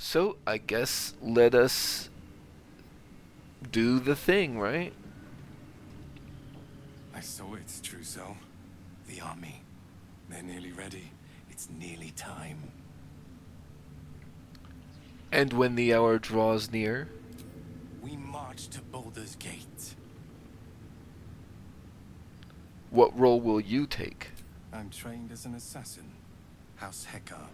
So, I guess let us do the thing, right? I saw its trousseau. The army. They're nearly ready. It's nearly time. And when the hour draws near, We march to Baldur's Gate. what role will you take? I'm trained as an assassin. House Heckar.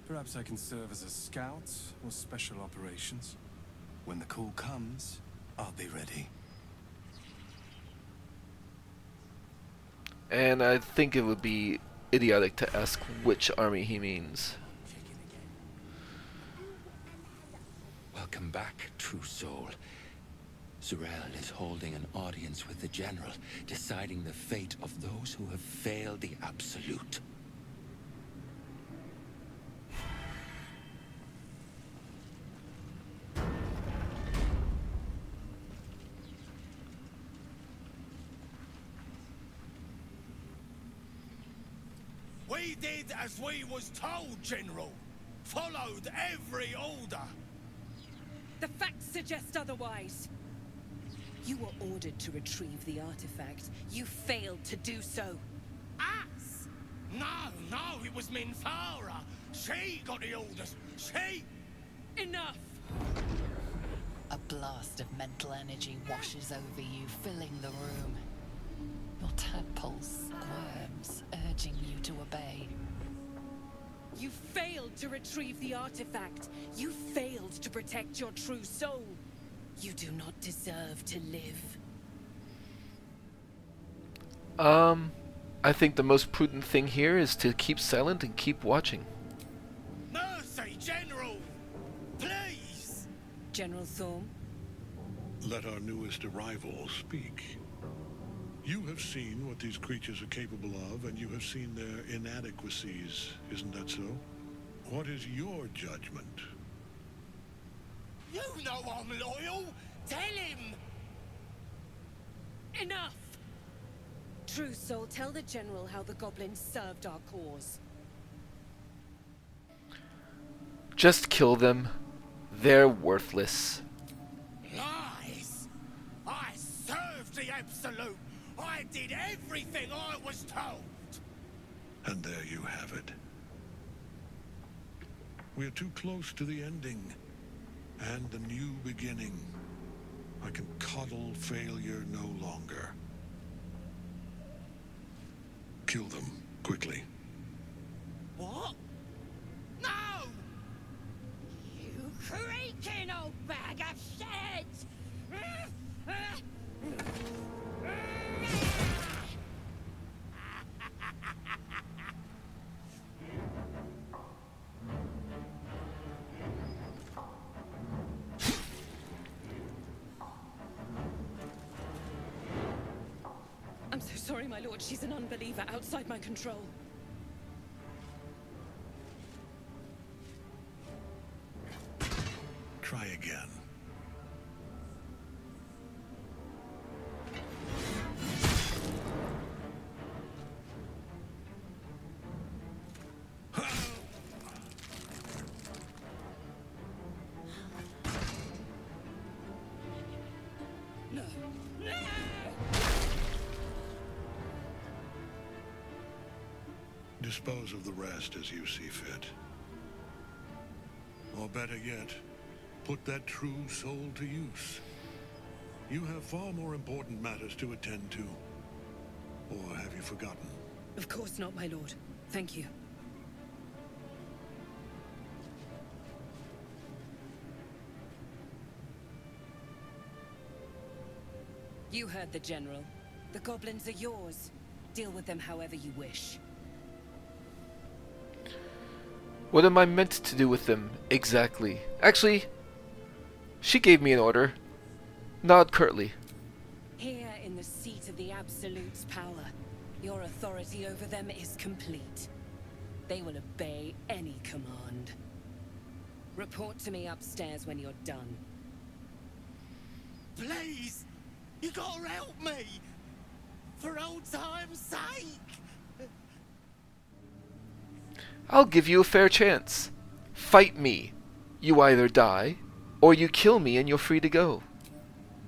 Perhaps I can serve as a scout or special operations. When the call comes, I'll be ready. And I think it would be idiotic to ask which army he means. Welcome back, true soul. Zurel is holding an audience with the General, deciding the fate of those who have failed the Absolute. We did as we was told, General. Followed every order. The facts suggest otherwise. You were ordered to retrieve the artifact. You failed to do so. Us? No, it was Minthara. She got the orders. She... Enough! A blast of mental energy washes over you, filling the room. Your tadpoles squirms, urging you to obey. You failed to retrieve the artifact. You failed to protect your true soul. You do not deserve to live. I think the most prudent thing here is to keep silent and keep watching. Mercy, General! Please! General Thorm? Let our newest arrival speak. You have seen what these creatures are capable of, and you have seen their inadequacies, isn't that so? What is your judgment? You know I'm loyal! Tell him! Enough! True soul, tell the General how the goblins served our cause. Just kill them. They're worthless. Lies! I served the Absolute! I did everything I was told! And there you have it. We are too close to the ending, and the new beginning. I can coddle failure no longer. Kill them, quickly. What? No! You creaking old bag of shit! I'm so sorry, my lord. She's an unbeliever outside my control. Try again. Dispose of the rest as you see fit. Or better yet, put that true soul to use. You have far more important matters to attend to. Or have you forgotten? Of course not, my lord. Thank you. You heard the General. The goblins are yours. Deal with them however you wish. What am I meant to do with them, exactly? Actually, she gave me an order. Nod curtly. Here in the seat of the Absolute's power, your authority over them is complete. They will obey any command. Report to me upstairs when you're done. Please! You gotta help me! For old time's sake! I'll give you a fair chance. Fight me. You either die, or you kill me and you're free to go.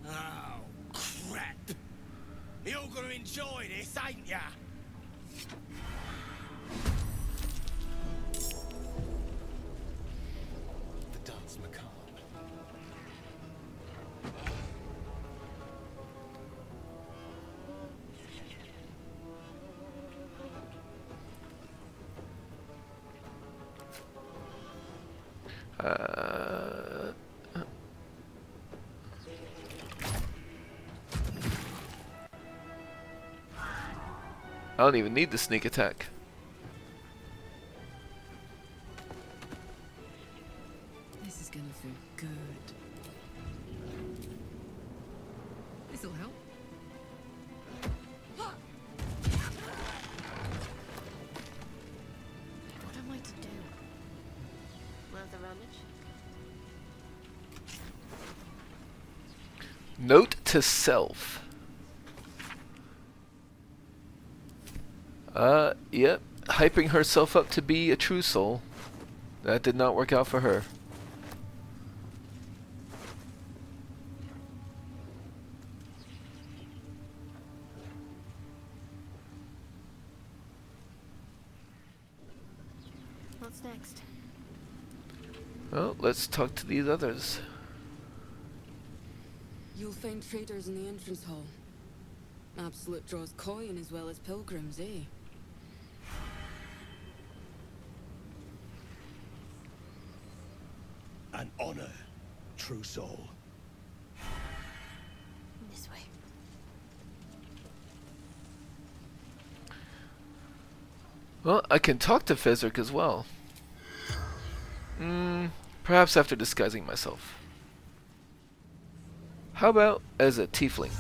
Oh, crap. You're gonna enjoy this, ain't ya? The dance macabre. I don't even need the sneak attack. This is gonna feel good. This'll help. What am I to do? Worth the rummage? Note to self. Yep. Hyping herself up to be a true soul. That did not work out for her. What's next? Well, let's talk to these others. You'll find traders in the entrance hall. Absolute draws coin as well as pilgrims, eh? An honor, true soul. This way. Well, I can talk to Fezzerk as well. Perhaps after disguising myself. How about as a tiefling?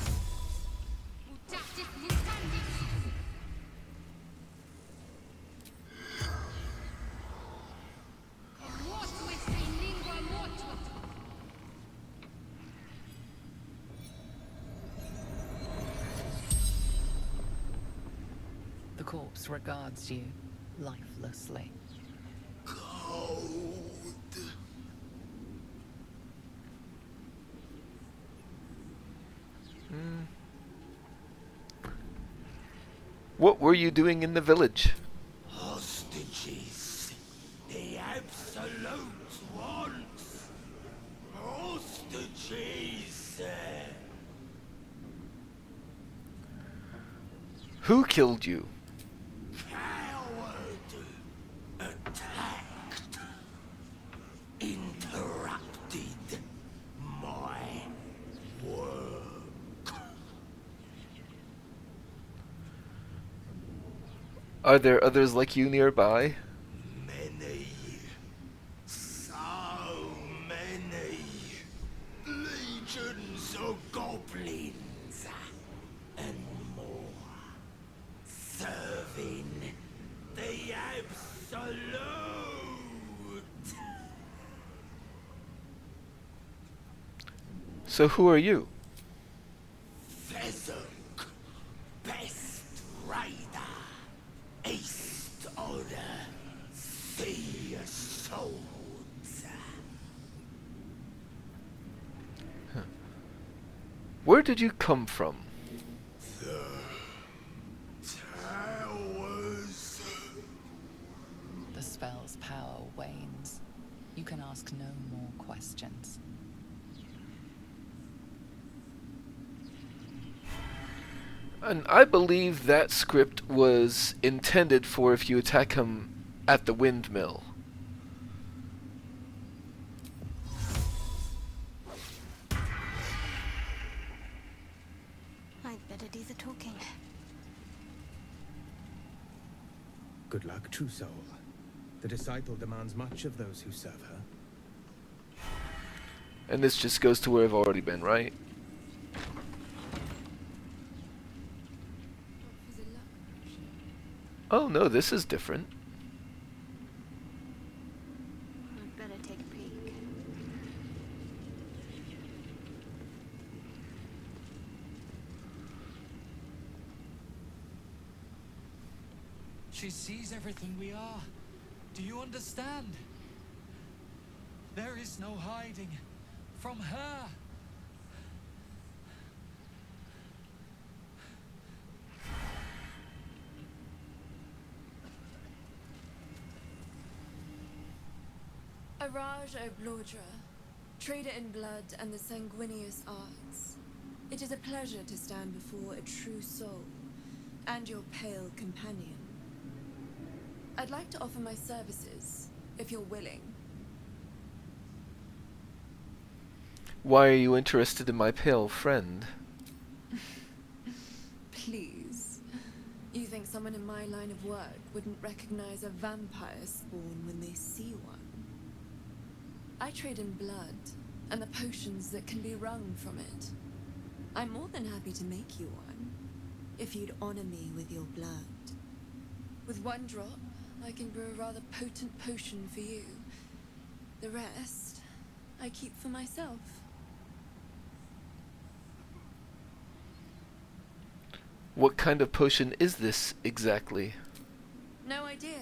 The corpse regards you lifelessly. What were you doing in the village? Hostages. The Absolute wants. Hostages. Who killed you? Coward. Attacked. Interrupted my work. Are there others like you nearby? Many. So many. Legions of goblins. And more. Serving the Absolute. So who are you? Fezzerk. Best Rider. East Order. Sea Swords. Where did you come from? The Towers. The spell's power wanes. You can ask no more questions. And I believe that script was intended for if you attack him at the windmill. I'd better do the talking. Good luck, true soul. The disciple demands much of those who serve her. And this just goes to where I've already been, right? Oh no, this is different. I'd better take a peek. She sees everything we are. Do you understand? There is no hiding from her. Araj Oblodra, trader in blood and the sanguineous arts. It is a pleasure to stand before a true soul and your pale companion. I'd like to offer my services, if you're willing. Why are you interested in my pale friend? Please. You think someone in my line of work wouldn't recognize a vampire spawn when they see one? I trade in blood, and the potions that can be wrung from it. I'm more than happy to make you one, if you'd honor me with your blood. With one drop, I can brew a rather potent potion for you. The rest, I keep for myself. What kind of potion is this, exactly? No idea,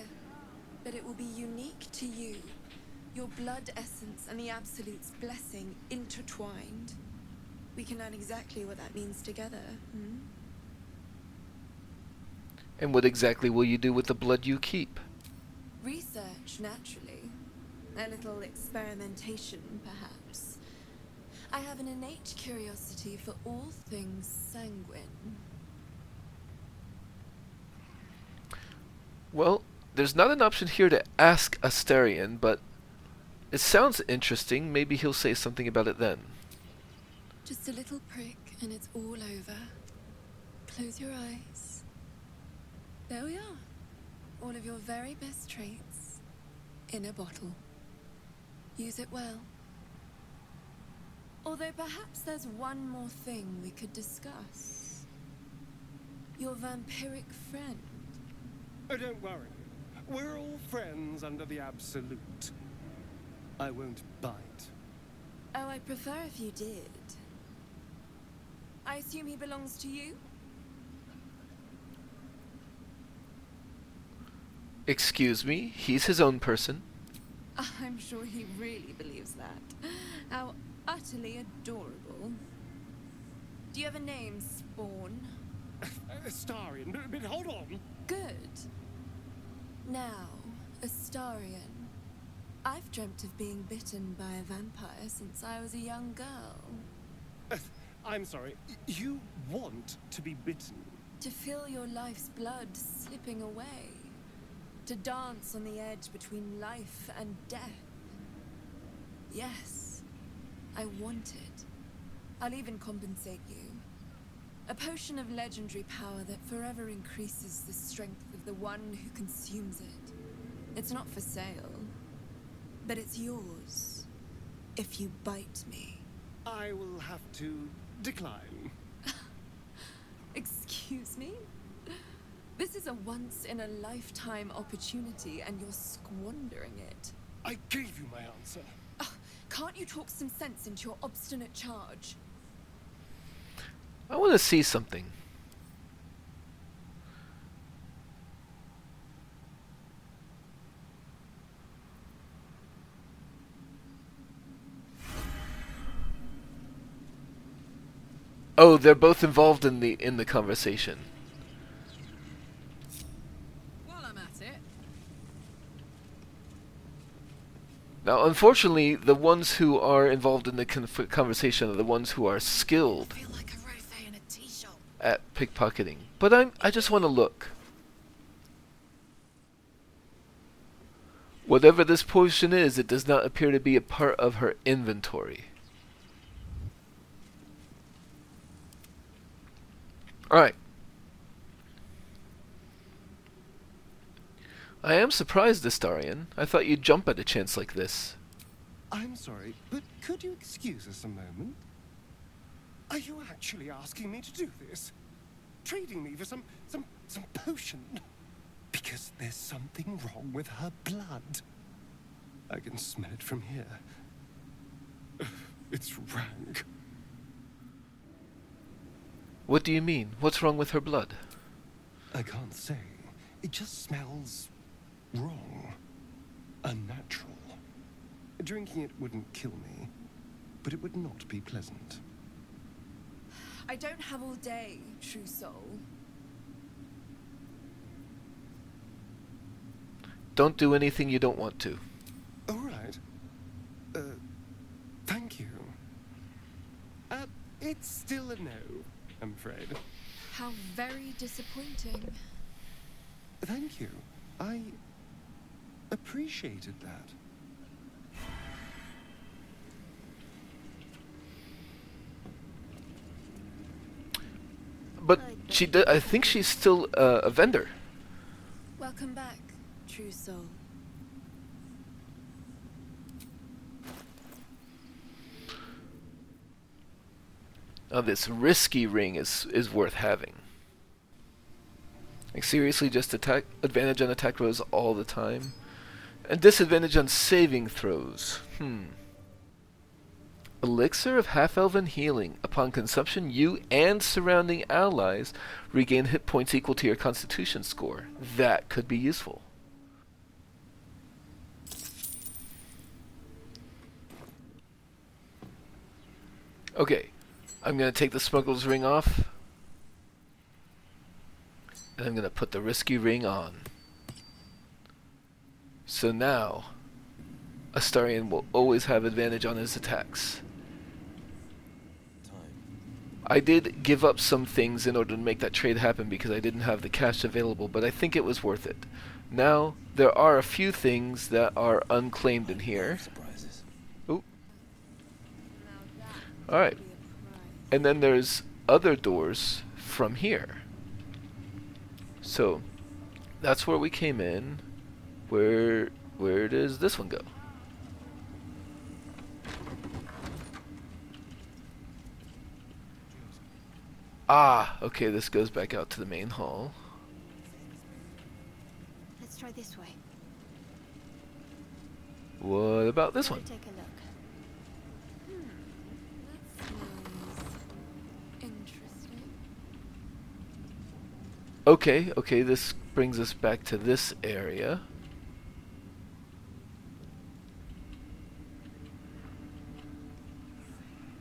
but it will be unique to you. Your blood essence and the Absolute's blessing intertwined. We can learn exactly what that means together, hmm? And what exactly will you do with the blood you keep? Research, naturally. A little experimentation, perhaps. I have an innate curiosity for all things sanguine. Well, there's not an option here to ask Astarion, but it sounds interesting. Maybe he'll say something about it then. Just a little prick and it's all over. Close your eyes. There we are. All of your very best traits in a bottle. Use it well. Although perhaps there's one more thing we could discuss. Your vampiric friend. Oh, don't worry. We're all friends under the Absolute. I won't bite. Oh, I'd prefer if you did. I assume he belongs to you? Excuse me, he's his own person. I'm sure he really believes that. How utterly adorable. Do you have a name, Spawn? Astarion, but hold on. Good. Now, Astarion. I've dreamt of being bitten by a vampire since I was a young girl. I'm sorry, you want to be bitten? To feel your life's blood slipping away. To dance on the edge between life and death. Yes, I want it. I'll even compensate you. A potion of legendary power that forever increases the strength of the one who consumes it. It's not for sale, but it's yours if you bite me. I will have to decline. Excuse me? This is a once-in-a-lifetime opportunity, and you're squandering it. I gave you my answer. Can't you talk some sense into your obstinate charge? I want to see something. Oh, they're both involved in the conversation. While I'm at it. Now, unfortunately, the ones who are involved in the conversation are the ones who are skilled I feel like a rofé in a tea shop. at pickpocketing. But I just want to look. Whatever this potion is, it does not appear to be a part of her inventory. Alright. I am surprised, Astarion. I thought you'd jump at a chance like this. I'm sorry, but could you excuse us a moment? Are you actually asking me to do this? Trading me for some potion? Because there's something wrong with her blood. I can smell it from here. It's rank. What do you mean? What's wrong with her blood? I can't say. It just smells wrong. Unnatural. Drinking it wouldn't kill me, but it would not be pleasant. I don't have all day, true soul. Don't do anything you don't want to. All right. Thank you. It's still a no, I'm afraid. How very disappointing. Thank you. I appreciated that. But I think she's still a vendor. Welcome back, true soul. Now this risky ring is worth having. Like seriously, just advantage on attack rolls all the time, and disadvantage on saving throws. Elixir of Half-Elven Healing. Upon consumption, you and surrounding allies regain hit points equal to your Constitution score. That could be useful. Okay, I'm going to take the Smuggler's Ring off, and I'm going to put the Risky Ring on. So now, Astarion will always have advantage on his attacks. I did give up some things in order to make that trade happen because I didn't have the cash available, but I think it was worth it. Now, there are a few things that are unclaimed in here. Ooh. Alright. And then there's other doors from here. So, that's where we came in. Where does this one go? Ah, okay, this goes back out to the main hall. Let's try this way. What about this one? Take a look. That smells interesting. Okay, this brings us back to this area.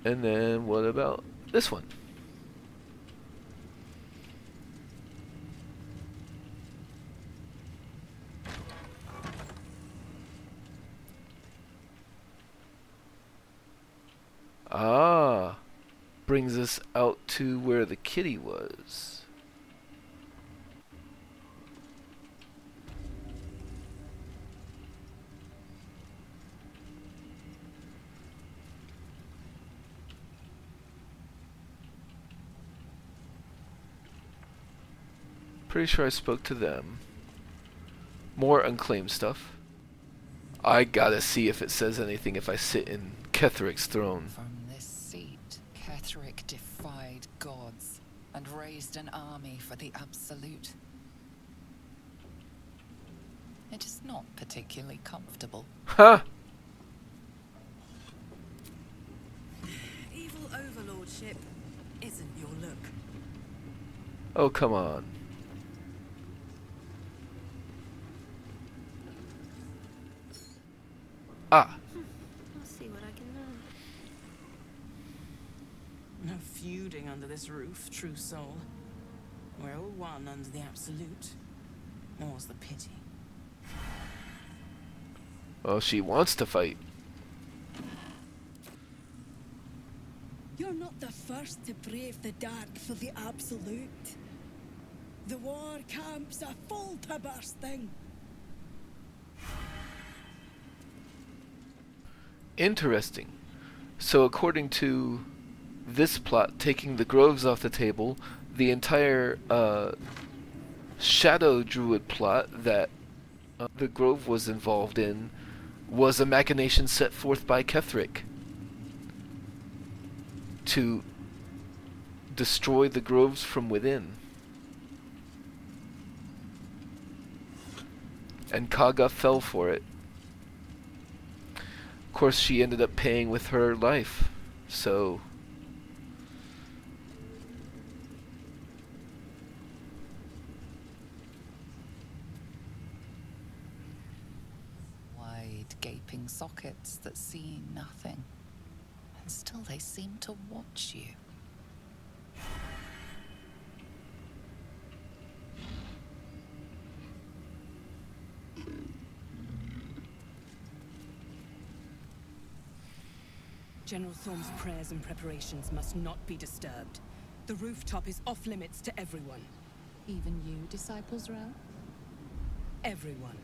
And then what about this one? Ah, brings us out to where the kitty was. Pretty sure I spoke to them. More unclaimed stuff. I gotta see if it says anything if I sit in Ketheric's throne. From this seat, Ketheric defied gods and raised an army for the Absolute. It is not particularly comfortable. Ha! Evil overlordship isn't your look. Oh, come on. Ah. I'll see what I can learn. No feuding under this roof, true soul. We're all one under the Absolute. More's the pity. Well, she wants to fight. You're not the first to brave the dark for the Absolute. The war camp's are full to bursting. Interesting. So according to this plot, taking the groves off the table, the entire Shadow Druid plot that the grove was involved in was a machination set forth by Ketheric to destroy the groves from within. And Kaga fell for it. Of course, she ended up paying with her life, so... Wide, gaping sockets that see nothing. And still they seem to watch you. General Thorm's prayers and preparations must not be disturbed. The rooftop is off limits to everyone. Even you, Disciples Row? Everyone.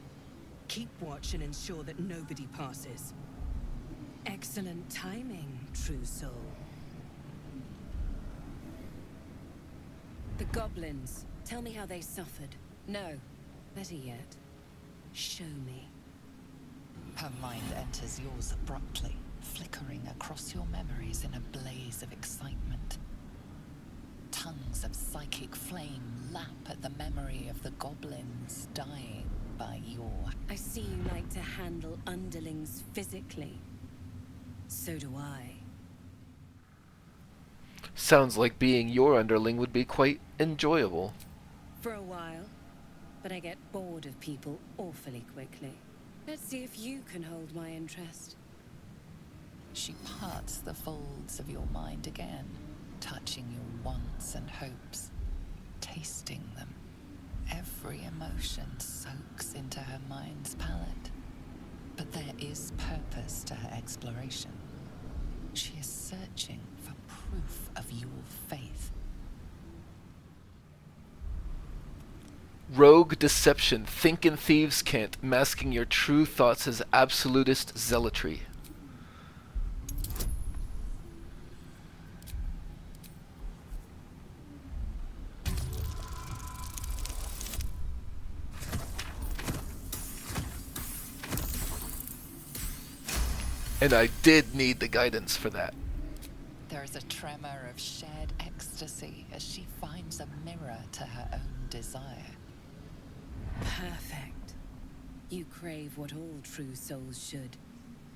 Keep watch and ensure that nobody passes. Excellent timing, true soul. The goblins. Tell me how they suffered. No. Better yet. Show me. Her mind enters yours abruptly, flickering across your memories in a blaze of excitement. Tongues of psychic flame lap at the memory of the goblins dying by your... I see you like to handle underlings physically. So do I. Sounds like being your underling would be quite enjoyable. For a while, but I get bored of people awfully quickly. Let's see if you can hold my interest. She parts the folds of your mind again, touching your wants and hopes, tasting them. Every emotion soaks into her mind's palette. But there is purpose to her exploration. She is searching for proof of your faith. Rogue deception, think in thieves' cant, masking your true thoughts as absolutist zealotry. And I did need the guidance for that. There is a tremor of shared ecstasy as she finds a mirror to her own desire. Perfect. You crave what all true souls should,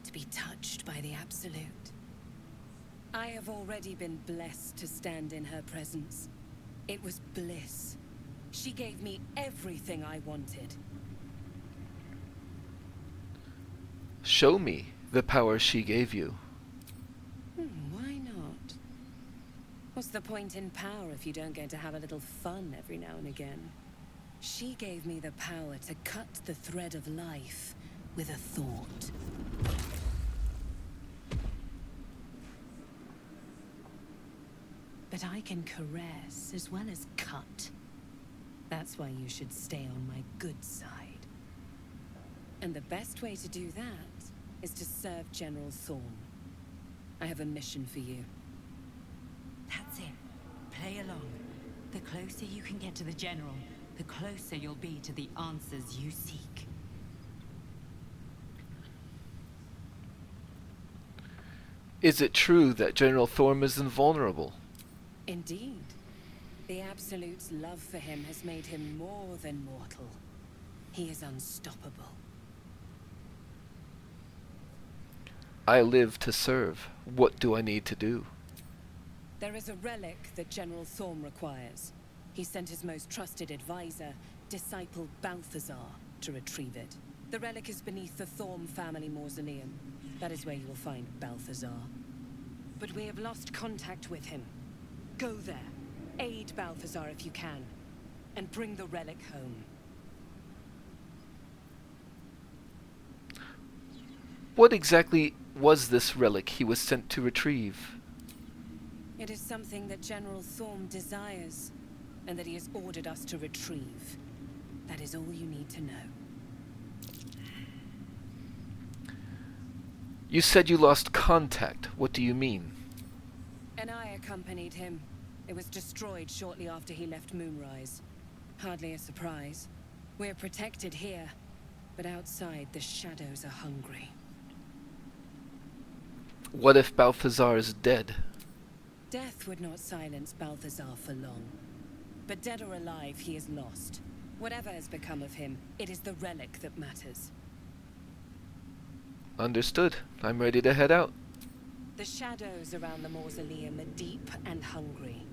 to be touched by the Absolute. I have already been blessed to stand in her presence. It was bliss. She gave me everything I wanted. Show me the power she gave you. Why not? What's the point in power if you don't get to have a little fun every now and again? She gave me the power to cut the thread of life with a thought. But I can caress as well as cut. That's why you should stay on my good side. And the best way to do that is to serve General Thorm. I have a mission for you. That's it. Play along. The closer you can get to the General, the closer you'll be to the answers you seek. Is it true that General Thorm is invulnerable? Indeed. The Absolute's love for him has made him more than mortal. He is unstoppable. I live to serve. What do I need to do? There is a relic that General Thorm requires. He sent his most trusted advisor, disciple Balthazar, to retrieve it. The relic is beneath the Thorm family mausoleum. That is where you will find Balthazar. But we have lost contact with him. Go there, aid Balthazar if you can, and bring the relic home. What exactly was this relic he was sent to retrieve? It is something that General Thorm desires, and that he has ordered us to retrieve. That is all you need to know. You said you lost contact. What do you mean? And I accompanied him. It was destroyed shortly after he left Moonrise. Hardly a surprise. We're protected here, but outside the shadows are hungry. What if Balthazar is dead? Death would not silence Balthazar for long. But dead or alive, he is lost. Whatever has become of him, it is the relic that matters. Understood. I'm ready to head out. The shadows around the mausoleum are deep and hungry.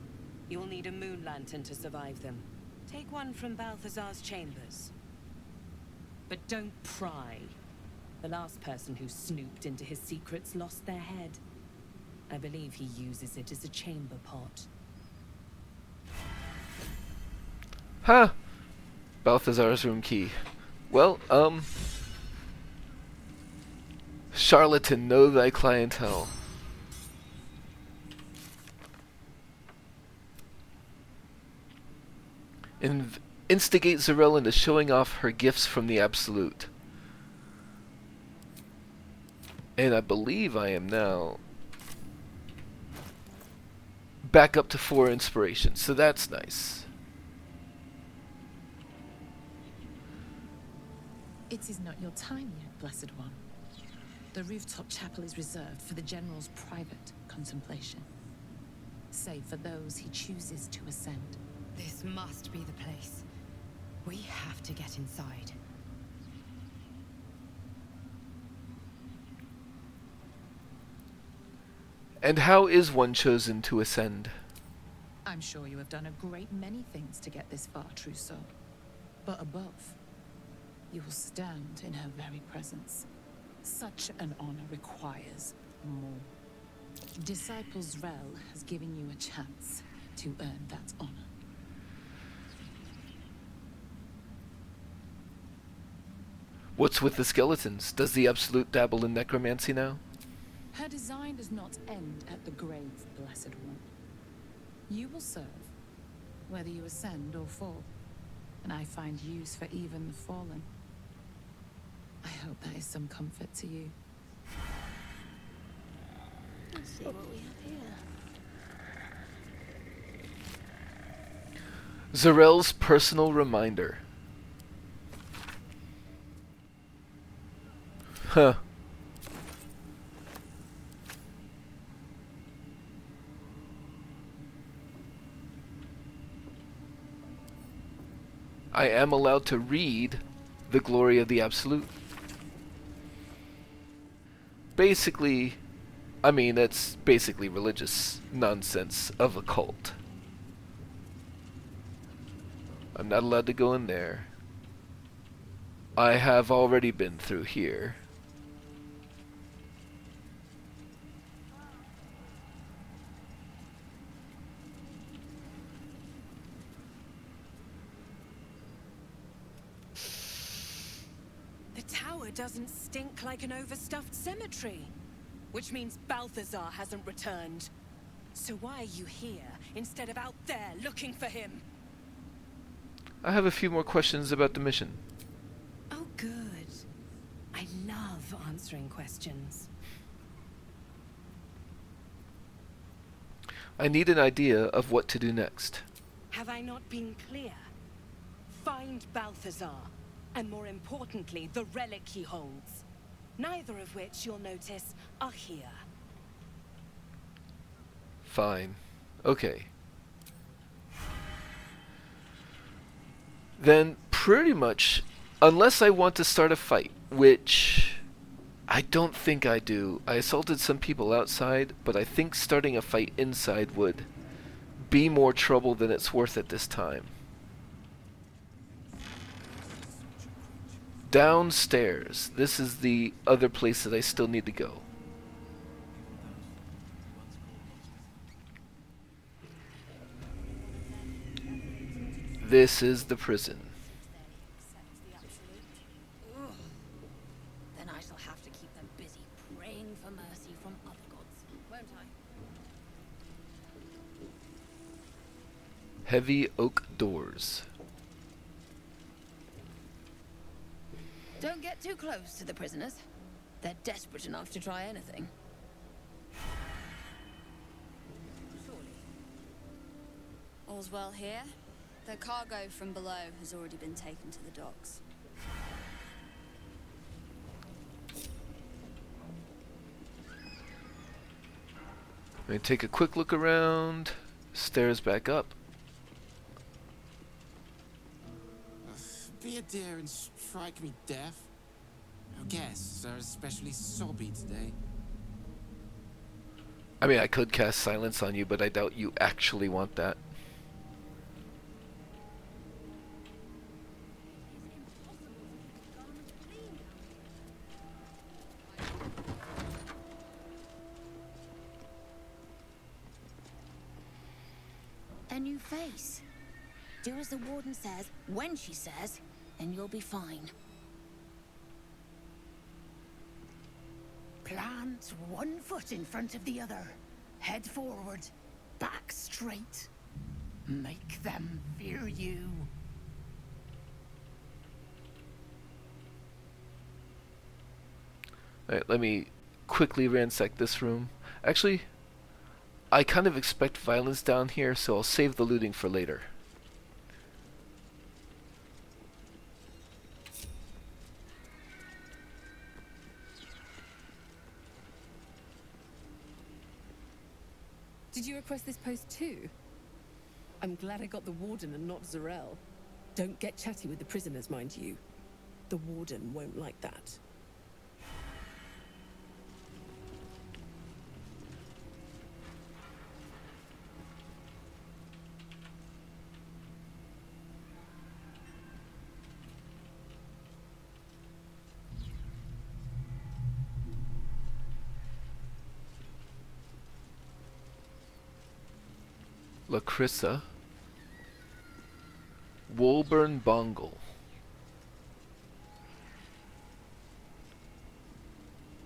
You'll need a moon lantern to survive them. Take one from Balthazar's chambers. But don't pry. The last person who snooped into his secrets lost their head. I believe he uses it as a chamber pot. Huh. Balthazar's room key. Well, charlatan, know thy clientele. Instigate Zarel into showing off her gifts from the Absolute. And I believe I am now back up to 4 inspiration, so that's nice. It is not your time yet, Blessed One. The rooftop chapel is reserved for the General's private contemplation, save for those he chooses to ascend. This must be the place. We have to get inside. And how is one chosen to ascend? I'm sure you have done a great many things to get this far, true soul. But above, you will stand in her very presence. Such an honor requires more. Disciple Zrel has given you a chance to earn that honor. What's with the skeletons? Does the Absolute dabble in necromancy now? Her design does not end at the grave, Blessed One. You will serve, whether you ascend or fall, and I find use for even the fallen. I hope that is some comfort to you. Let's see what we have here. Zarel's personal reminder. Huh. I am allowed to read the glory of the Absolute. Basically, I mean, it's basically religious nonsense of a cult. I'm not allowed to go in there. I have already been through here. Doesn't stink like an overstuffed cemetery, which means Balthazar hasn't returned. So why are you here instead of out there looking for him? I have a few more questions about the mission. Oh, good. I love answering questions. I need an idea of what to do next. Have I not been clear? Find Balthazar. And more importantly, the relic he holds. Neither of which, you'll notice, are here. Fine. Okay. Then, pretty much, unless I want to start a fight, which I don't think I do. I assaulted some people outside, but I think starting a fight inside would be more trouble than it's worth at this time. Downstairs. This is the other place that I still need to go. This is the prison. Then I shall have to keep them busy praying for mercy from other gods, won't I? Heavy oak doors. Don't get too close to the prisoners. They're desperate enough to try anything. All's well here. The cargo from below has already been taken to the docks. Let me take a quick look around. Stairs back up. Be a dear and strike me deaf. Our guests are especially sobby today. I mean, I could cast silence on you, but I doubt you actually want that. a new face. Do as the Warden says, when she says, and you'll be fine. Plant one foot in front of the other. Head forward, back straight. Make them fear you. Alright, let me quickly ransack this room. Actually, I kind of expect violence down here, so I'll save the looting for later. Did you request this post too? I'm glad I got the Warden and not Zarel. Don't get chatty with the prisoners, mind you. The Warden won't like that. Lacrissa, Woolburn Bongle,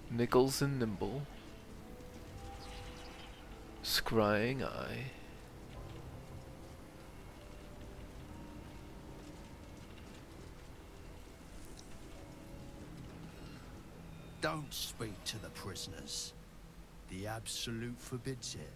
Nichols and Nimble, Scrying Eye, Don't speak to the prisoners. The Absolute forbids it.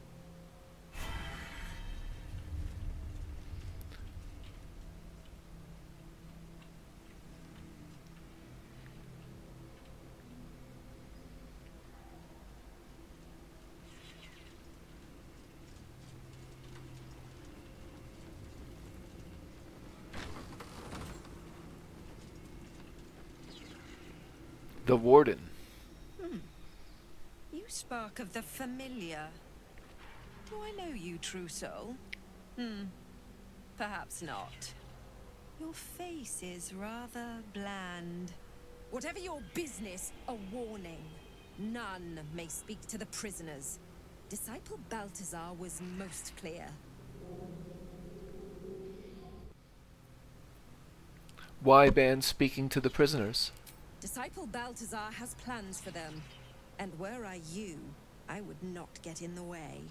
the Warden. You spark of the familiar. Do I know you, true soul? Perhaps not. Your face is rather bland. Whatever your business, a warning. None may speak to the prisoners. Disciple Balthazar was most clear. Why ban speaking to the prisoners? Disciple Balthazar has plans for them. And were I you, I would not get in the way.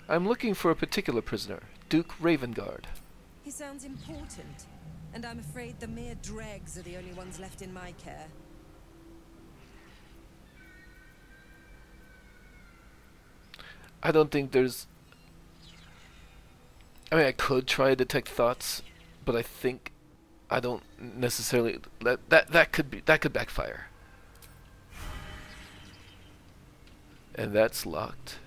I'm looking for a particular prisoner, Duke Ravengard. He sounds important, and I'm afraid the mere dregs are the only ones left in my care. I don't think there's... I mean, I could try to detect thoughts, but I think I don't necessarily... That could backfire. And that's locked.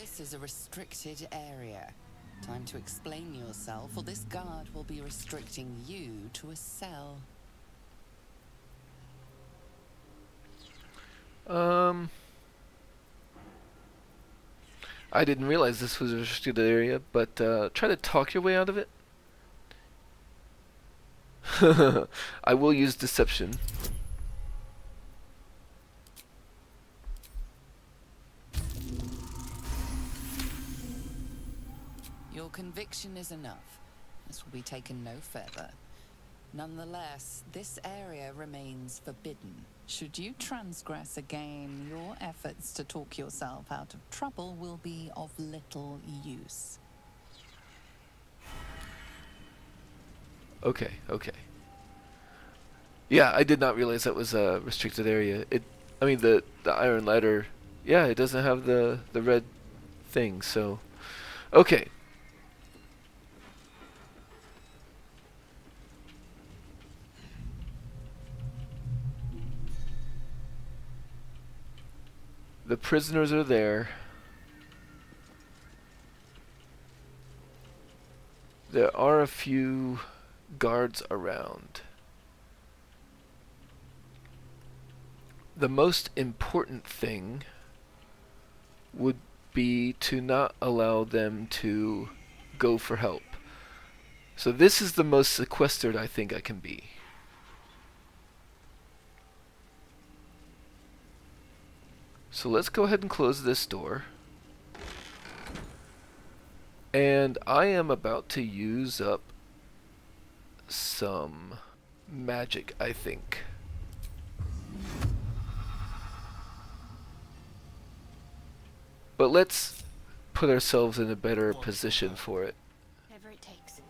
This is a restricted area. Time to explain yourself, or this guard will be restricting you to a cell. I didn't realize this was a restricted area, but try to talk your way out of it. I will use deception. Your conviction is enough. This will be taken no further. Nonetheless, this area remains forbidden. Should you transgress again, your efforts to talk yourself out of trouble will be of little use. Okay. Yeah, I did not realize that was a restricted area. I mean, the iron ladder, yeah, it doesn't have the red thing, so... Okay. The prisoners are there. There are a few guards around. the most important thing would be to not allow them to go for help. So this is the most sequestered I think I can be. So let's go ahead and close this door. And I am about to use up some magic, I think. But let's put ourselves in a better position for it. Whatever it takes.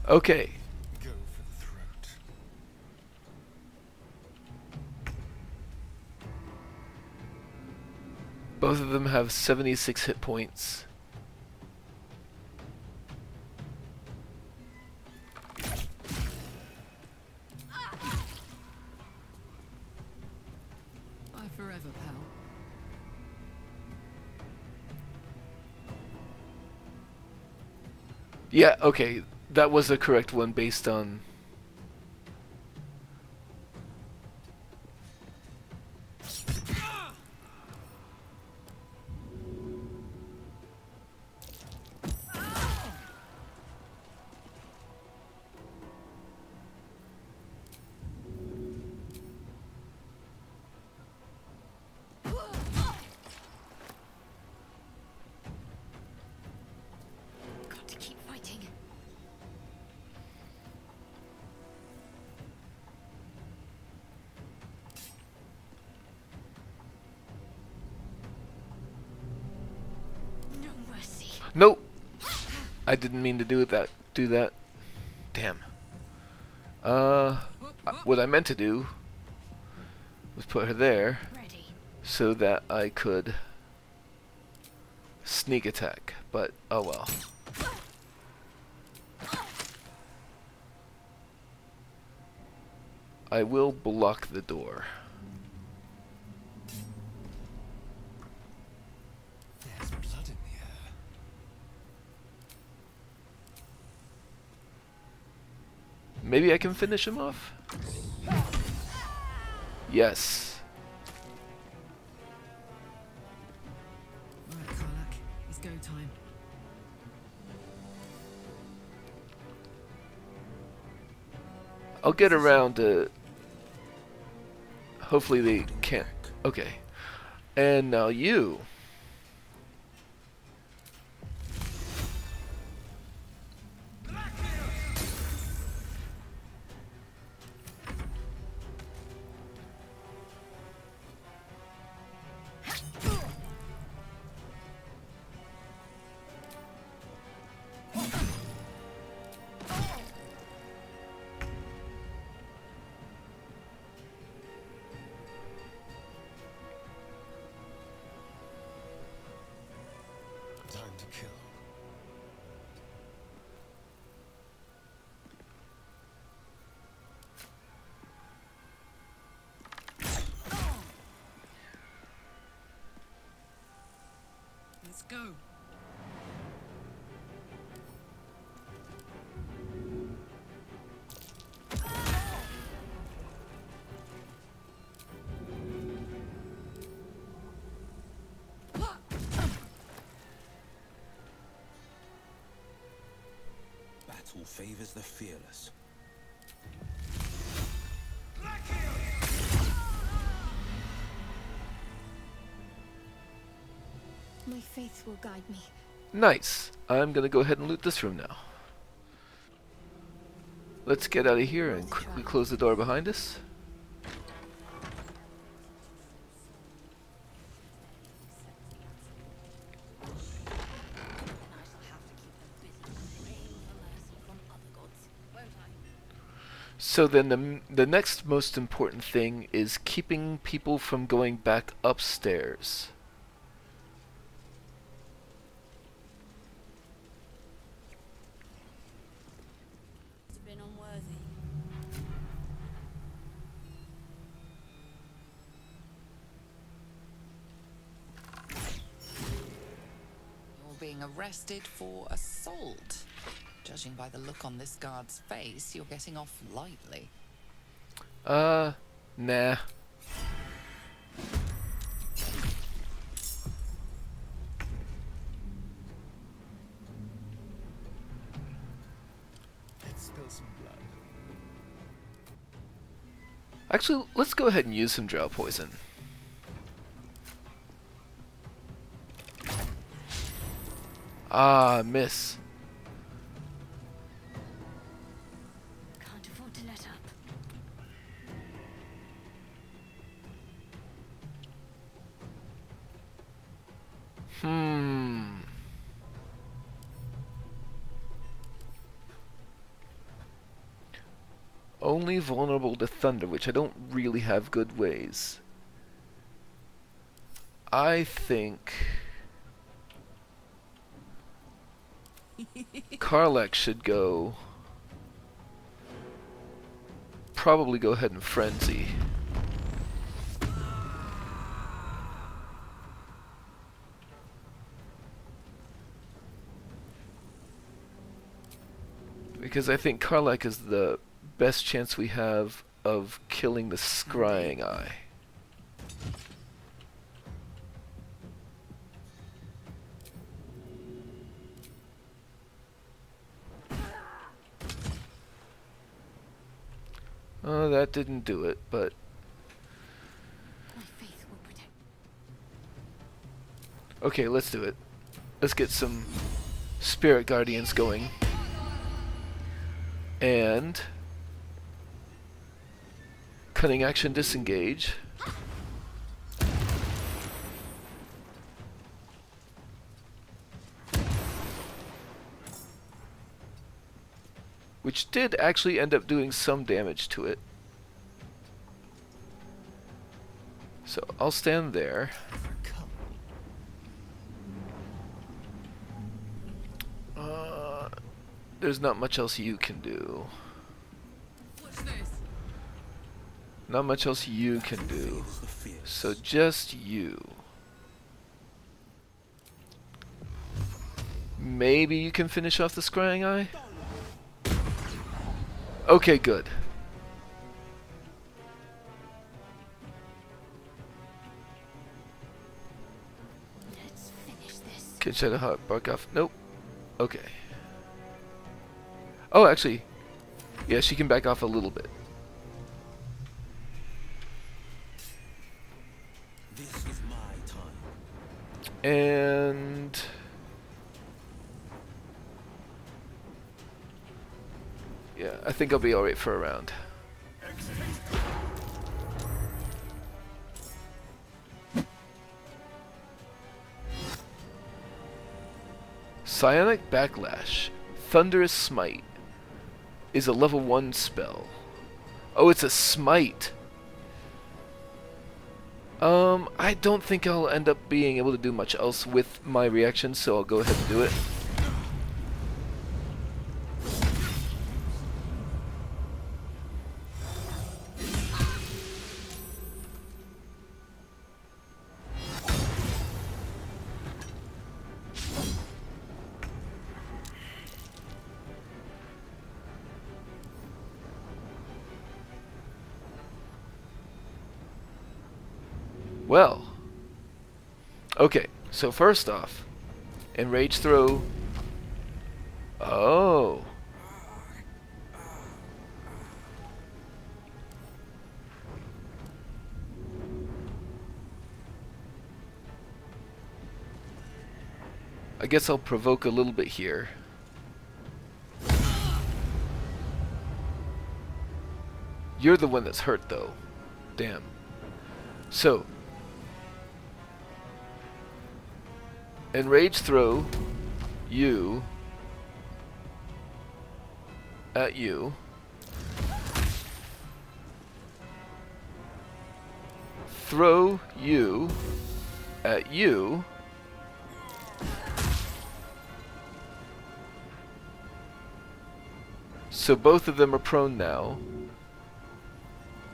Okay. Go for the throat. Both of them have 76 hit points. Bye forever, pal. Yeah, okay. That was the correct one based on... Got to keep fighting. No mercy. Nope! I didn't mean to do that. Damn. What I meant to do was put her there so that I could sneak attack, but oh well. I will block the door. There's blood in the air. Maybe I can finish him off? Yes. Right, Karlach. It's go time. I'll get around to... Hopefully they can't... Okay. And now you... Time to kill. Let's go. Battle favors the fearless. My faith will guide me. Nice. I'm gonna go ahead and loot this room now. Let's get out of here and quickly close the door behind us. So then the next most important thing is keeping people from going back upstairs. It's been unworthy. being arrested for assault. Judging by the look on this guard's face, you're getting off lightly. Nah. Let's spill some blood. Actually, let's go ahead and use some drow poison. Ah, miss. Can't afford to let up. Only vulnerable to thunder, which I don't really have good ways. I think Karlach should go. Probably go ahead and frenzy. Because I think Karlach is the best chance we have of killing the scrying eye. Oh, that didn't do it, but okay, let's do it. Let's get some spirit guardians going. And cunning action disengage. Which did actually end up doing some damage to it. So I'll stand there. There's not much else you can do. Not much else you can do. So just you. Maybe you can finish off the scrying eye? Okay, good. Let's finish this. Can Shadowheart bark off? Nope. Okay. Oh, actually, yeah, she can back off a little bit. This is my time. And yeah, I think I'll be alright for a round. Psionic Backlash. Thunderous Smite is a level 1 spell. Oh, it's a smite. I don't think I'll end up being able to do much else with my reaction, so I'll go ahead and do it. Well, okay, so first off, Enrage Throw. Oh. I guess I'll provoke a little bit here. You're the one that's hurt, though. Damn. So, Enrage Throw you at you. Throw you at you. So both of them are prone now.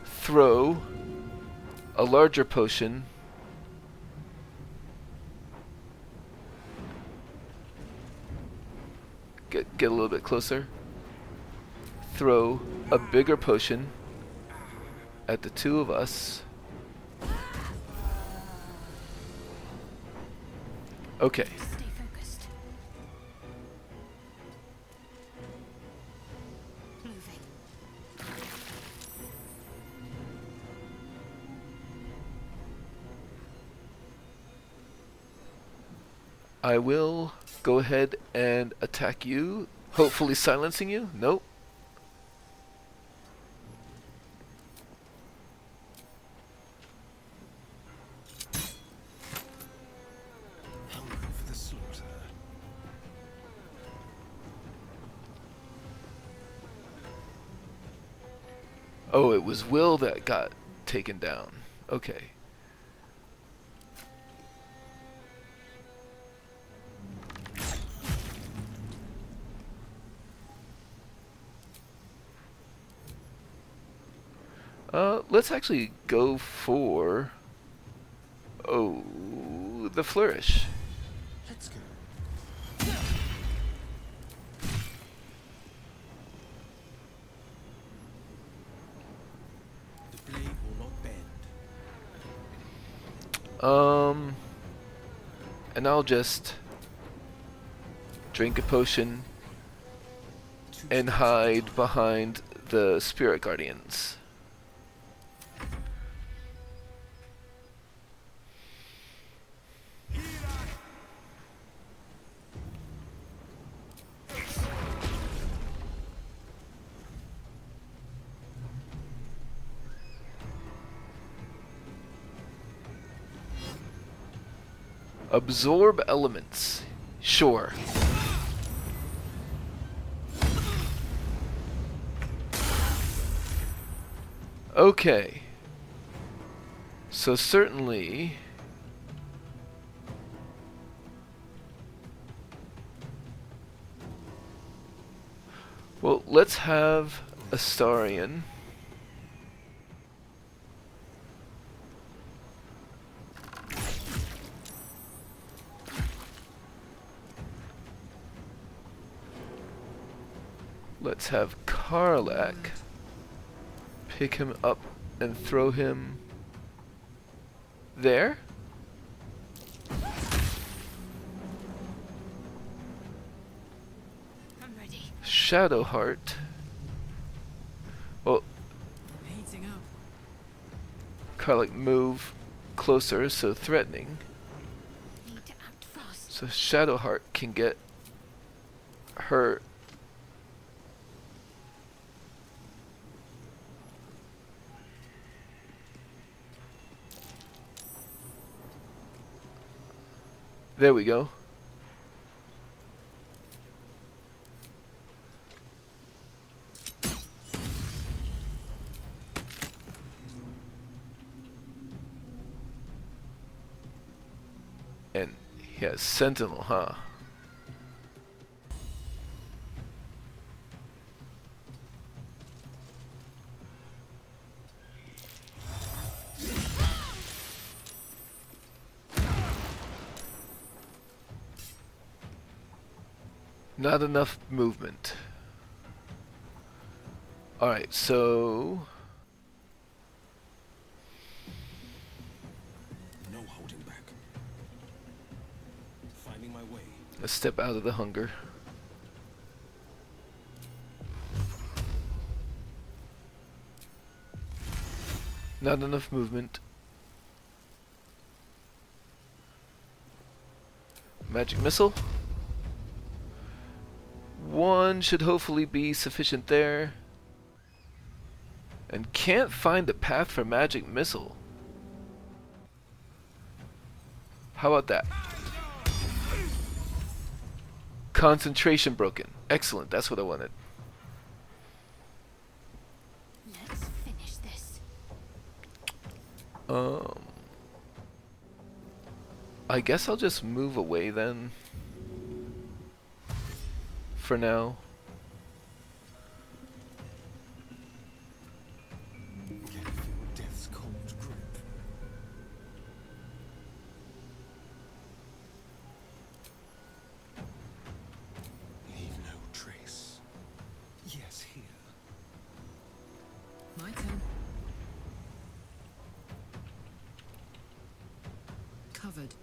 Throw a larger potion Get a little bit closer. Throw a bigger potion at the two of us. Okay. Stay focused. Moving. I will go ahead and attack you, hopefully silencing you. Nope. Hunger for the slaughter. Oh, it was Wyll that got taken down. Okay. Let's actually go for... Oh, the flourish. Let's go. The blade will not bend. And I'll just drink a potion and hide behind the spirit guardians. Absorb elements. Sure. Okay. So certainly... Well, let's have Astarion. Let's have Karlach pick him up and throw him there. I'm ready. Shadowheart. Well, Heating up. Karlach move closer, so threatening. Need to act fast. So Shadowheart can get her. There we go. And he has Sentinel, huh? Not enough movement. Alright, so... No holding back. Finding my way. Let's step out of the hunger. Not enough movement. Magic missile. One should hopefully be sufficient there. And can't find a path for magic missile. How about that? Concentration broken. Excellent, that's what I wanted. Let's finish this. I guess I'll just move away then. For now. Can feel death's cold grip. Leave no covered.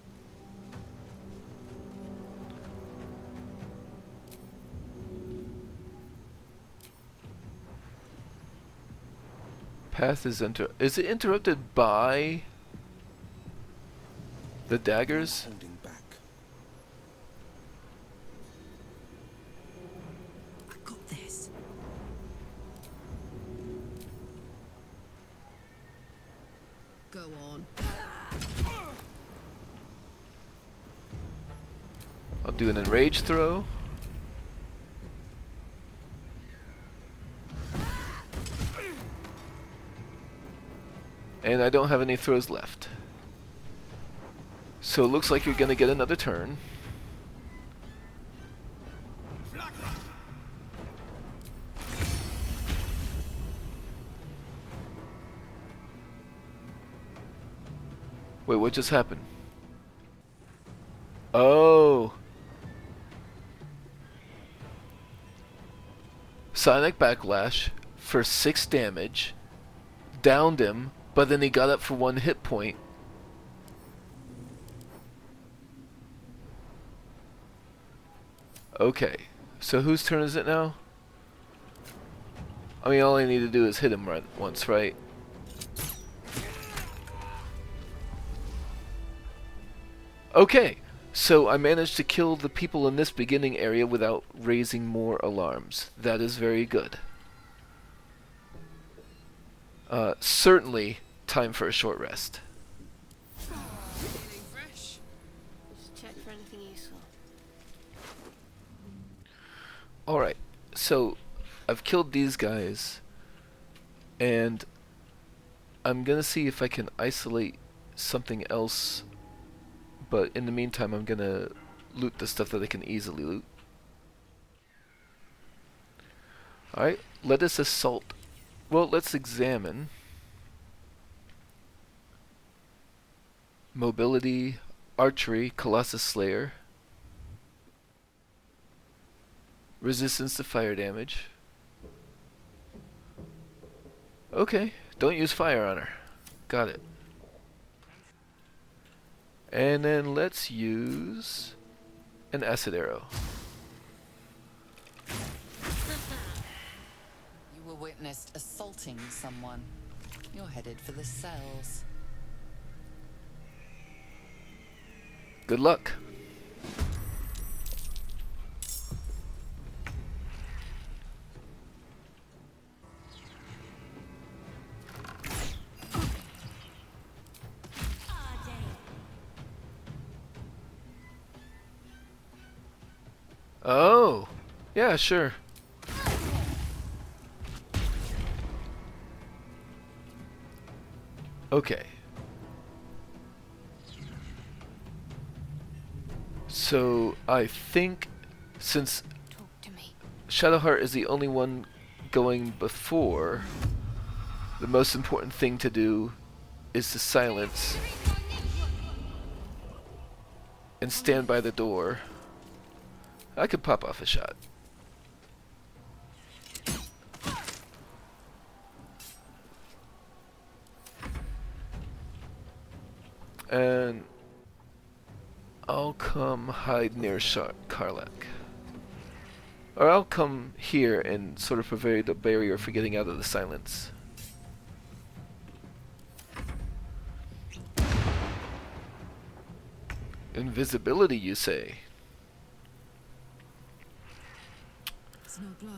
Path is is it interrupted by the daggers? Holding back. I got this. Go on. I'll do an enrage throw. And I don't have any throws left. So it looks like you're going to get another turn. Wait, what just happened? Oh. Sonic Backlash for 6 damage. Downed him, but then he got up for 1 hit point. Okay, so whose turn is it now? I mean, all I need to do is hit him once, right? Okay, so I managed to kill the people in this beginning area without raising more alarms. That is very good. Certainly time for a short rest. Feeling fresh? Just check for anything useful. Alright, so I've killed these guys, and I'm gonna see if I can isolate something else, but in the meantime I'm gonna loot the stuff that I can easily loot. Alright, let us assault. Well, let's examine. Mobility, archery, Colossus Slayer. Resistance to fire damage. Okay, don't use fire on her. Got it. And then let's use an acid arrow. You were witnessed assaulting someone. You're headed for the cells. Good luck. Oh, yeah, sure. Okay. So I think since Shadowheart is the only one going before, the most important thing to do is to silence and stand by the door. I could pop off a shot. And I'll come hide near Karlach. Or I'll come here and sort of provide a barrier for getting out of the silence. Invisibility, you say?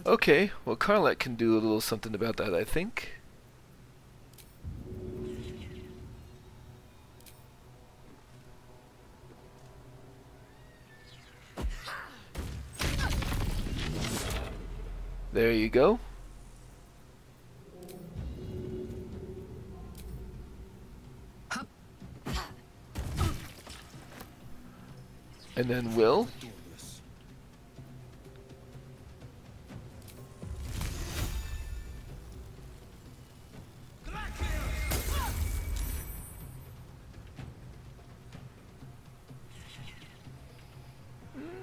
Okay, well Karlach can do a little something about that, I think. There you go. And then Wyll.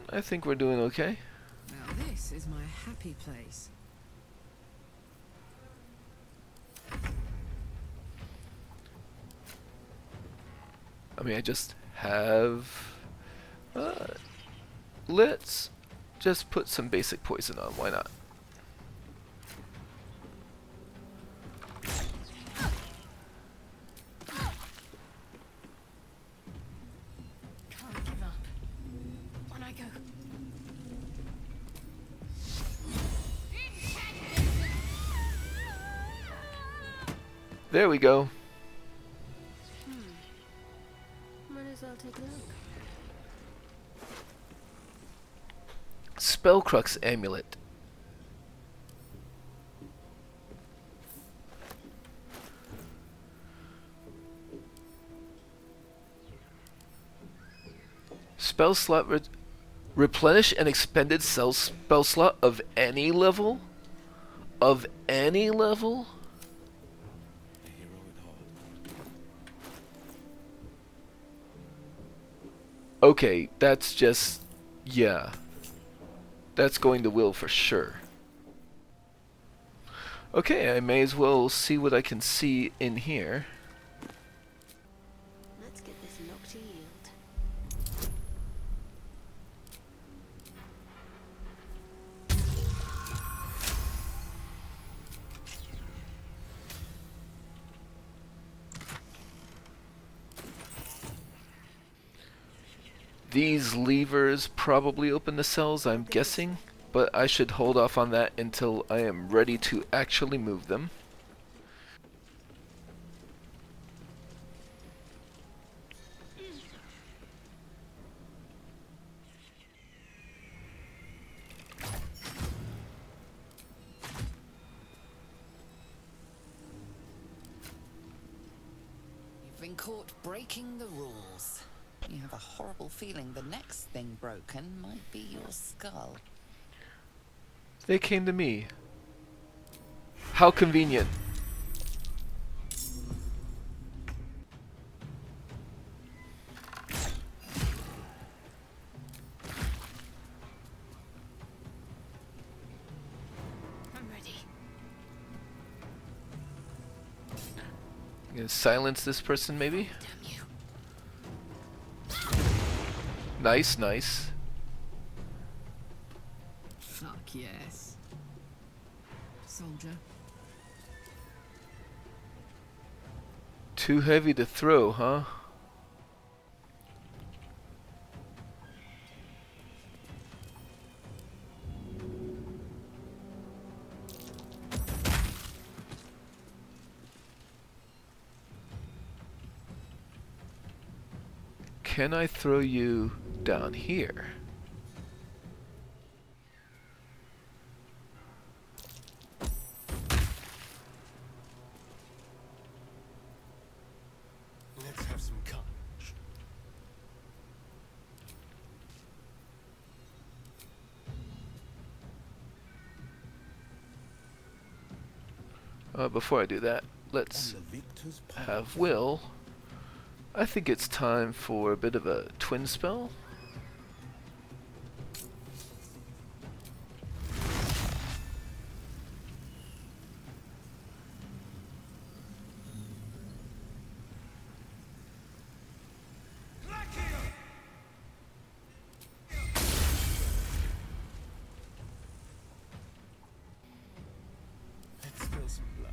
I think we're doing okay. Now this is my happy place. I mean, I just have... let's just put some basic poison on, why not? Can't give up. On I go. There we go. Might as well take a look. Spellcrux amulet. Spell slot replenish an expended spell slot of any level? Of any level? Okay, that's just... yeah. That's going to Wyll for sure. Okay, I may as well see what I can see in here. Let's get this lock to yield. These levers probably open the cells, I'm guessing, but I should hold off on that until I am ready to actually move them. You've been caught breaking the rules. You have a horrible feeling the next thing broken might be your skull. They came to me. How convenient. I'm ready. I'm gonna silence this person, maybe? Damn you. Nice, nice. Fuck yes. Soldier. Too heavy to throw, huh? Can I throw you down here? Let's have some carnage. Before I do that, let's have Wyll. I think it's time for a bit of a twin spell. Let's spill some blood.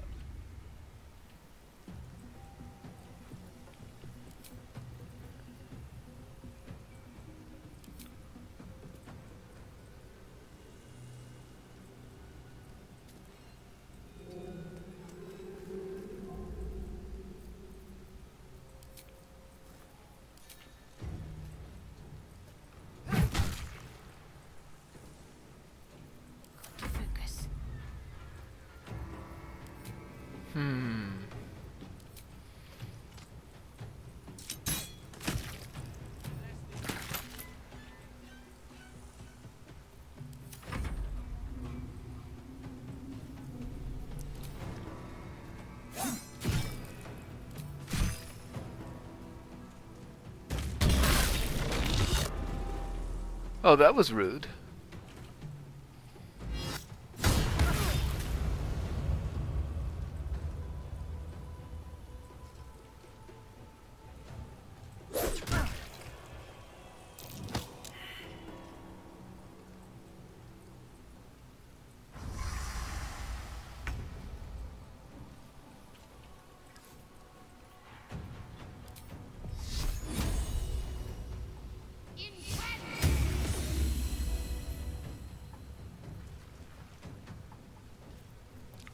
Focus. Oh, that was rude.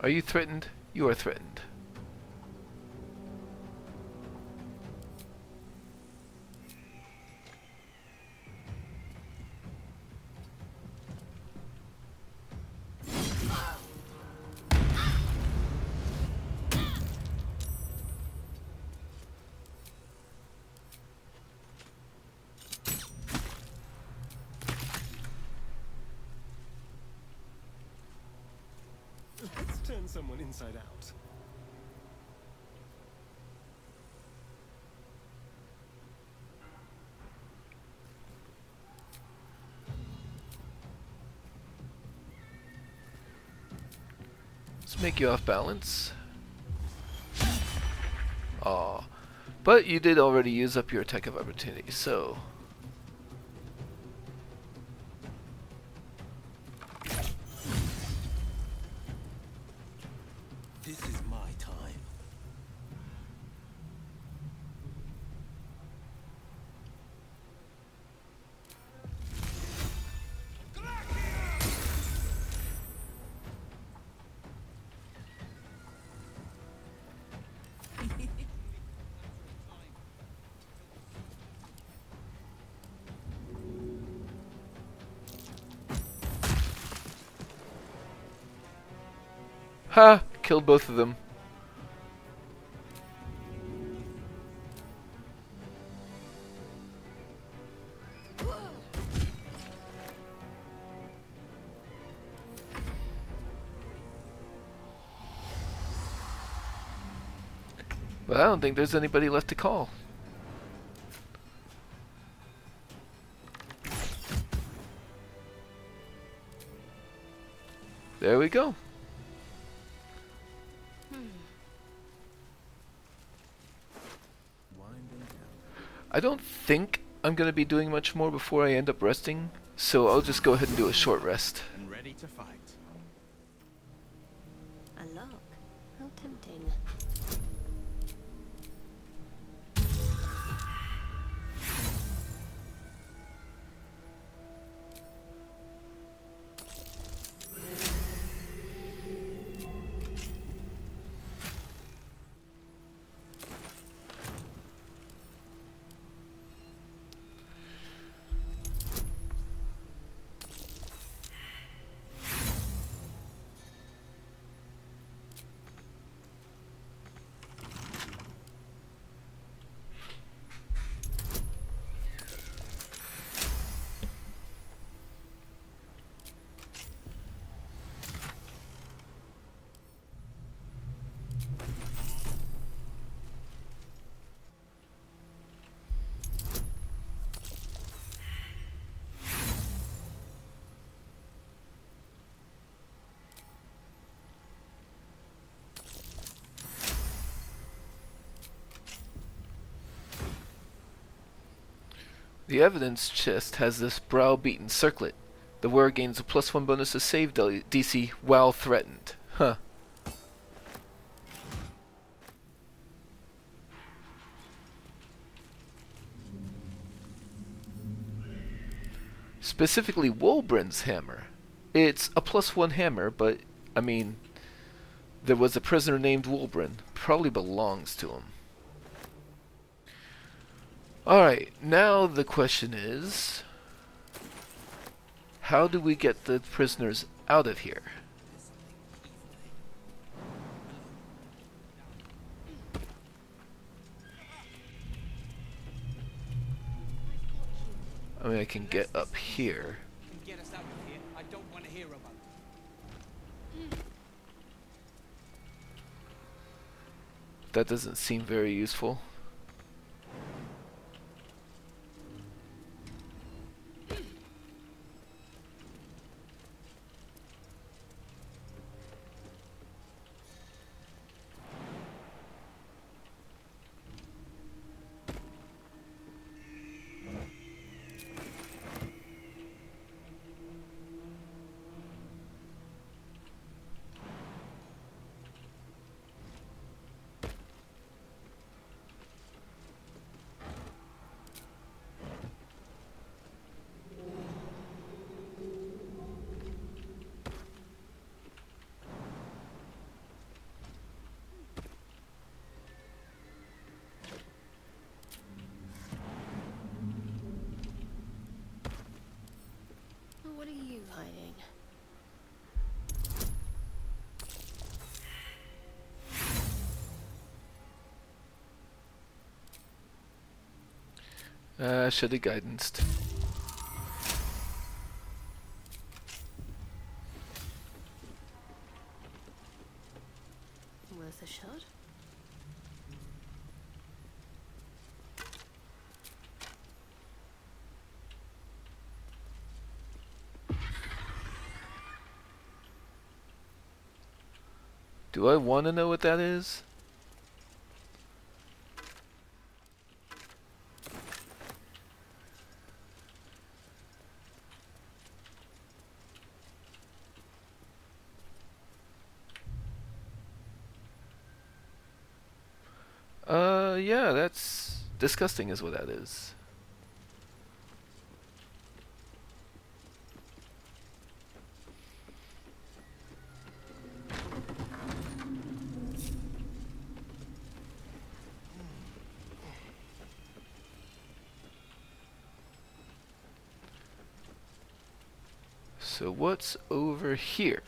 Are you threatened? You are threatened. Let's turn someone inside out. Let's make you off balance. Aw. But you did already use up your attack of opportunity, so... This is my time. Ha! Killed both of them. Well, I don't think there's anybody left to call. There we go. I don't think I'm going to be doing much more before I end up resting, so I'll just go ahead and do a short rest. And ready to fight. A lock? How tempting. The evidence chest has this browbeaten circlet. The wearer gains a +1 bonus to save DC while threatened. Huh. Specifically Wulbren's hammer. It's a +1 hammer, but, I mean, there was a prisoner named Wulbren. Probably belongs to him. Alright, now the question is, how do we get the prisoners out of here? I mean, I can get up here. Get us out of here. I don't want to hear about it. That doesn't seem very useful. hiding. Should have guidance. Worth a shot? Do I want to know what that is? Yeah, that's disgusting is what that is. So what's over here?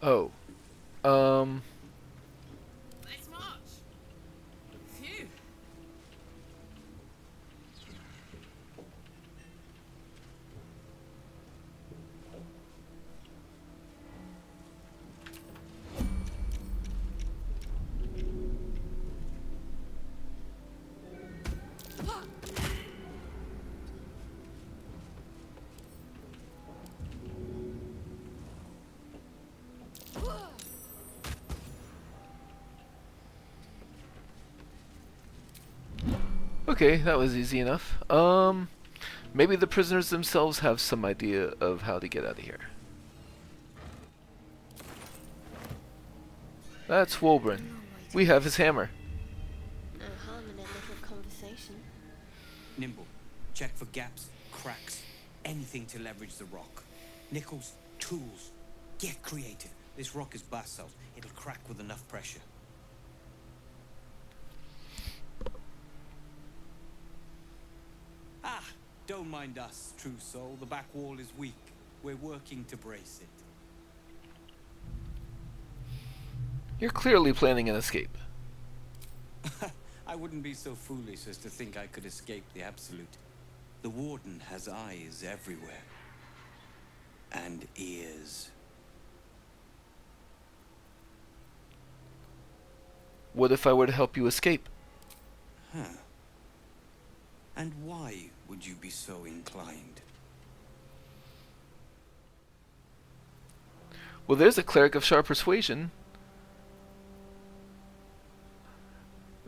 Oh. Let's march. Phew. Okay, that was easy enough. Maybe the prisoners themselves have some idea of how to get out of here. That's Warden. We have his hammer. No harm in a little conversation. Nimble, check for gaps, cracks, anything to leverage the rock. Nickels, tools. Get creative. This rock is basalt. It'll crack with enough pressure. Ah, don't mind us, true soul. The back wall is weak. We're working to brace it. You're clearly planning an escape. I wouldn't be so foolish as to think I could escape the Absolute. The Warden has eyes everywhere. And ears. What if I were to help you escape? Huh. And why would you be so inclined? Well, there's a cleric of Shar persuasion.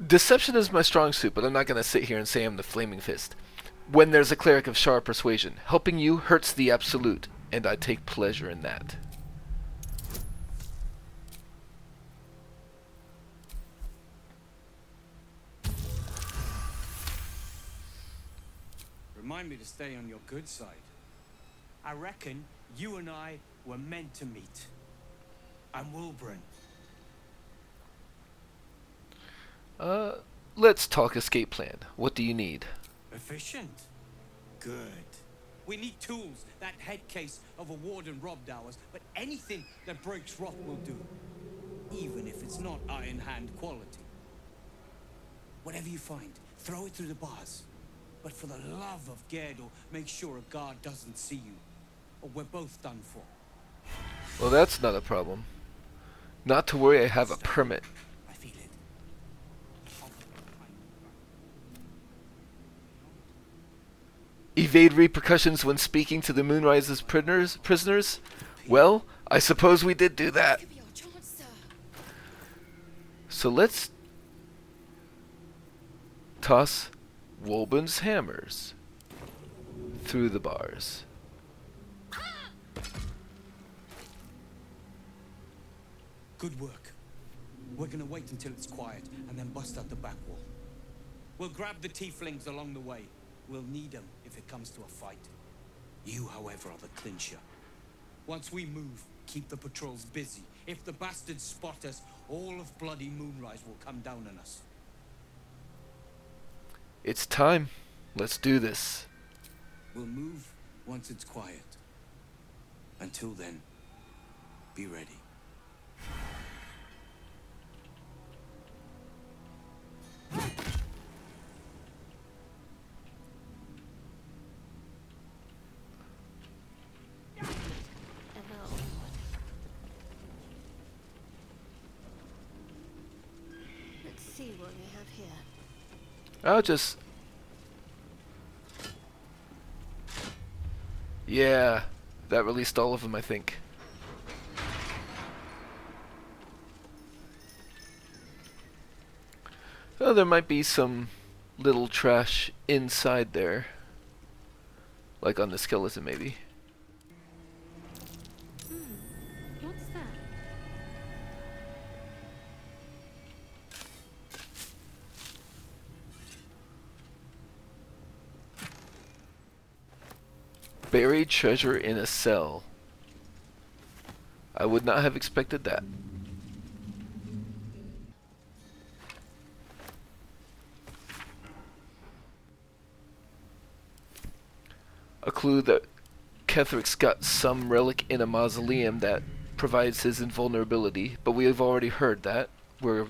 Deception is my strong suit, but I'm not going to sit here and say I'm the Flaming Fist. When there's a cleric of Shar persuasion, helping you hurts the Absolute, and I take pleasure in that. Remind me to stay on your good side. I reckon you and I were meant to meet. I'm Wilburn. Let's talk escape plan. What do you need? Efficient. Good. We need tools. That head case of a Warden robbed ours, but anything that breaks rock will do. Even if it's not Iron Hand quality. Whatever you find, throw it through the bars. But for the love of Gale, make sure a guard doesn't see you, or we're both done for. Well, that's not a problem. Not to worry, I have a permit. I feel it. Evade repercussions when speaking to the Moonrise's prisoners? Well, I suppose we did do that. So let's toss Wolben's hammers through the bars. Good work. We're gonna wait until it's quiet and then bust out the back wall. We'll grab the tieflings along the way. We'll need them if it comes to a fight. You, however, are the clincher. Once we move, keep the patrols busy. If the bastards spot us, all of bloody Moonrise will come down on us. It's time. Let's do this. We'll move once it's quiet. Until then, be ready. Let's see what we have here. I'll just... Yeah, that released all of them, I think. Oh, there might be some little trash inside there. Like on the skeleton, maybe. What's that? Buried treasure in a cell. I would not have expected that. A clue that Ketheric's got some relic in a mausoleum that provides his invulnerability, but we have already heard that. We're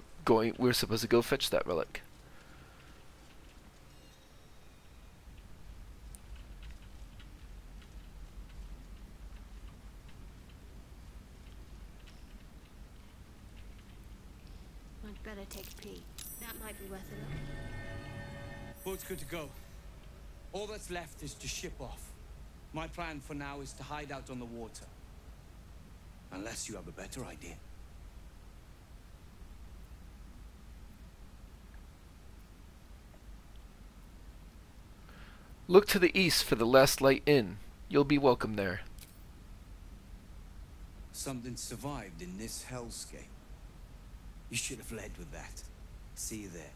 supposed to go fetch that relic. I'd better take a peek. That might be worth a look. Boat's good to go. All that's left is to ship off. My plan for now is to hide out on the water. Unless you have a better idea. Look to the east for the last light inn. You'll be welcome there. Something survived in this hellscape. You should have led with that. See you there.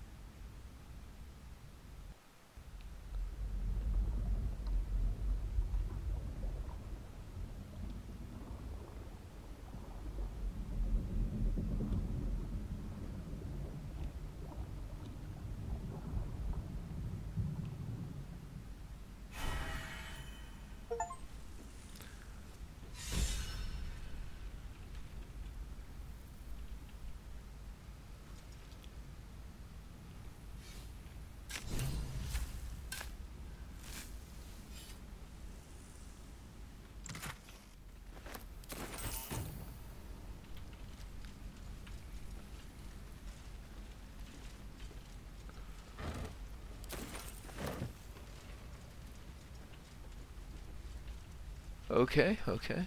Okay, okay.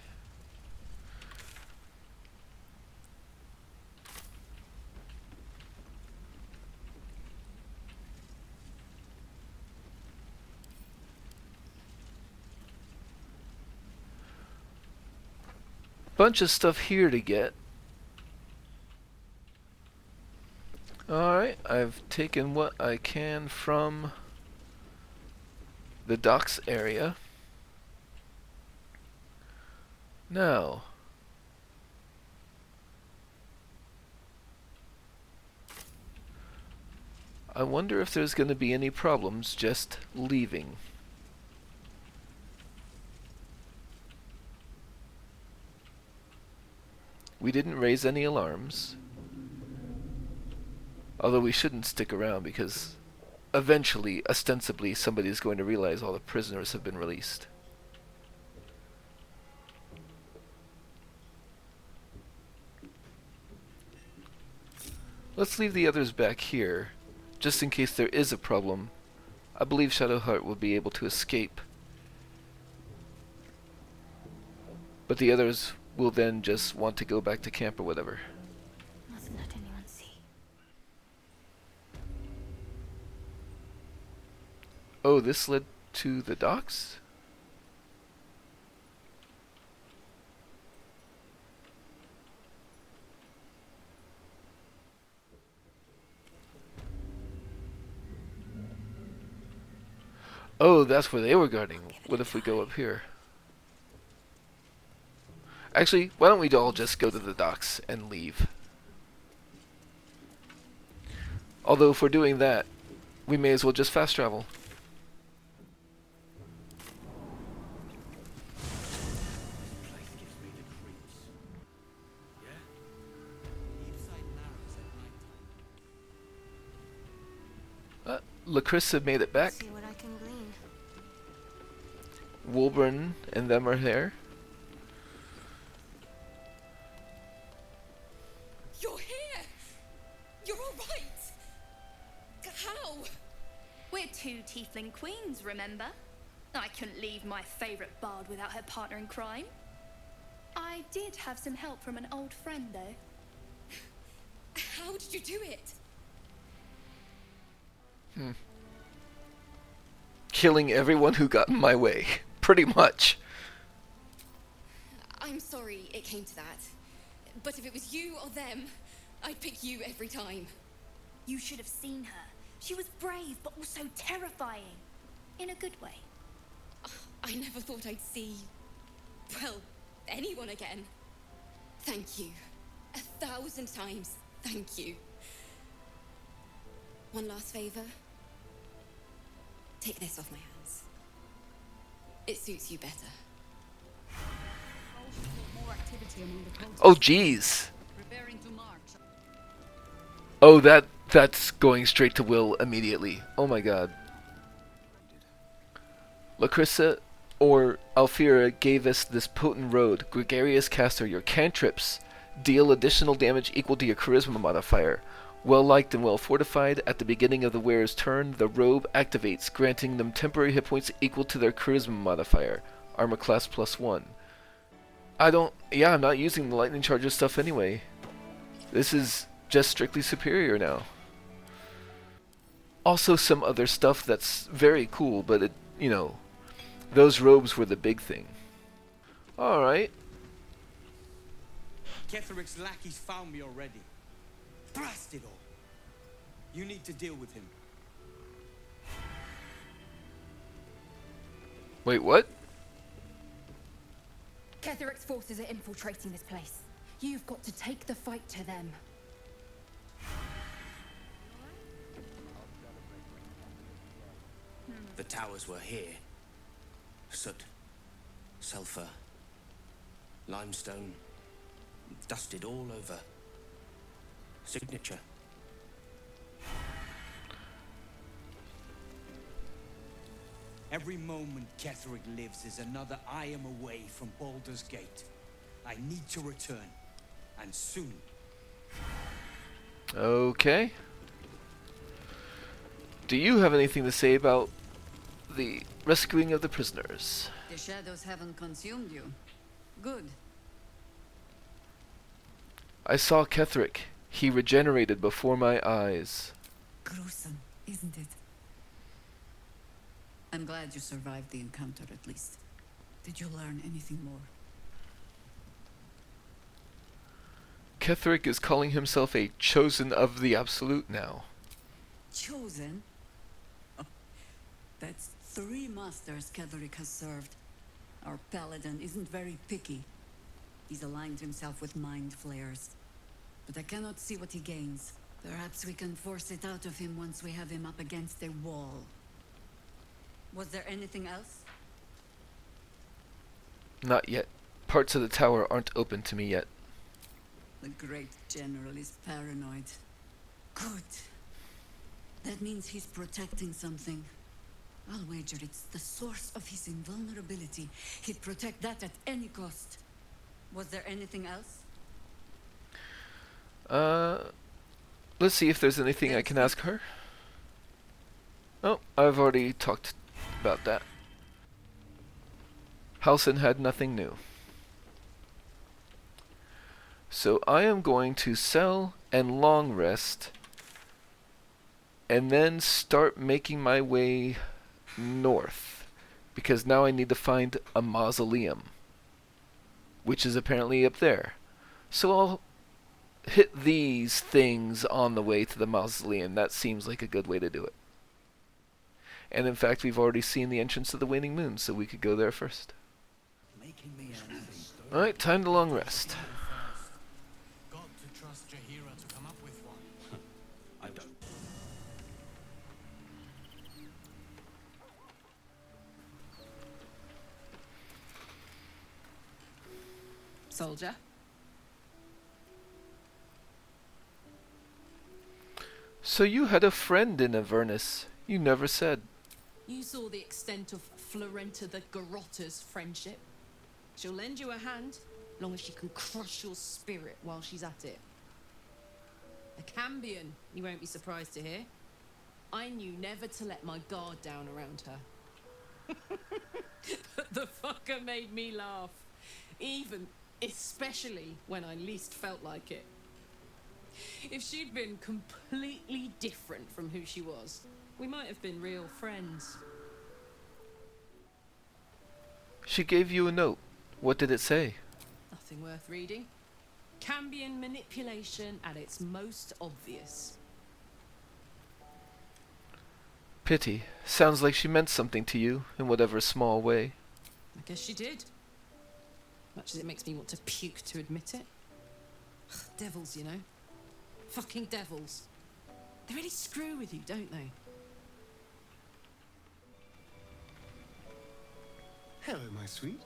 Bunch of stuff here to get. Alright, I've taken what I can from the docks area. Now, I wonder if there's going to be any problems just leaving. We didn't raise any alarms. Although we shouldn't stick around because eventually, ostensibly, somebody is going to realize all the prisoners have been released. Let's leave the others back here, just in case there is a problem. I believe Shadowheart will be able to escape. But the others will then just want to go back to camp or whatever. Mustn't let anyone see. Oh, this led to the docks? Oh, that's where they were guarding. What if we go up here? Actually, why don't we all just go to the docks and leave? Although if we're doing that, we may as well just fast travel. Lacrissa made it back. See what I can glean. Warden and them are there. You're here! You're alright! How? We're two tiefling queens, remember? I couldn't leave my favourite bard without her partner in crime. I did have some help from an old friend, though. How did you do it? Killing everyone who got in my way. Pretty much. I'm sorry it came to that. But if it was you or them, I'd pick you every time. You should have seen her. She was brave, but also terrifying. In a good way. I never thought I'd see, well, anyone again. Thank you. 1,000 times thank you. One last favor. Take this off my hands. It suits you better. Oh jeez. Oh, that's going straight to Wyll immediately. Oh my god. Lacrissa or Alfira gave us this potent road. Gregarious caster, your cantrips deal additional damage equal to your charisma modifier. Well liked and well fortified. At the beginning of the wearer's turn, the robe activates, granting them temporary hit points equal to their charisma modifier. Armor class +1. I'm not using the lightning charges stuff anyway. This is just strictly superior now. Also some other stuff that's very cool, but it, you know, those robes were the big thing. Alright. Ketheric's lackeys found me already. Blast it all. You need to deal with him. Wait, what? Ketheric's forces are infiltrating this place. You've got to take the fight to them. The towers were here. Soot, sulfur, limestone, dusted all over. Signature. Every moment Ketheric lives is another I am away from Baldur's Gate. I need to return, and soon. Okay. Do you have anything to say about the rescuing of the prisoners? The shadows haven't consumed you. Good. I saw Ketheric. He regenerated before my eyes. Gruesome, isn't it? I'm glad you survived the encounter at least. Did you learn anything more? Ketheric is calling himself a chosen of the Absolute now. Chosen? Oh, that's 3 masters Ketheric has served. Our paladin isn't very picky. He's aligned himself with mind flayers. But I cannot see what he gains. Perhaps we can force it out of him once we have him up against a wall. Was there anything else? Not yet. Parts of the tower aren't open to me yet. The great general is paranoid. Good. That means he's protecting something. I'll wager it's the source of his invulnerability. He'd protect that at any cost. Was there anything else? Let's see if there's anything I can ask her. Oh, I've already talked about that. Halsin had nothing new. So I am going to sell and long rest, and then start making my way north, because now I need to find a mausoleum, which is apparently up there. So I'll hit these things on the way to the mausoleum. That seems like a good way to do it. And in fact, we've already seen the entrance to the Waning Moon, so we could go there first. Making me angry. Alright, time to long rest. Got to trust Jaheira to come up with one. I don't. Soldier. So you had a friend in Avernus. You never said. You saw the extent of Florenta the Garotta's friendship. She'll lend you a hand, long as she can crush your spirit while she's at it. A Cambion, you won't be surprised to hear. I knew never to let my guard down around her. But the fucker made me laugh. Especially when I least felt like it. If she'd been completely different from who she was, we might have been real friends. She gave you a note. What did it say? Nothing worth reading. Cambion manipulation at its most obvious. Pity. Sounds like she meant something to you, in whatever small way. I guess she did. Much as it makes me want to puke to admit it. Devils, you know. Fucking devils. They really screw with you, don't they? Hello, my sweet.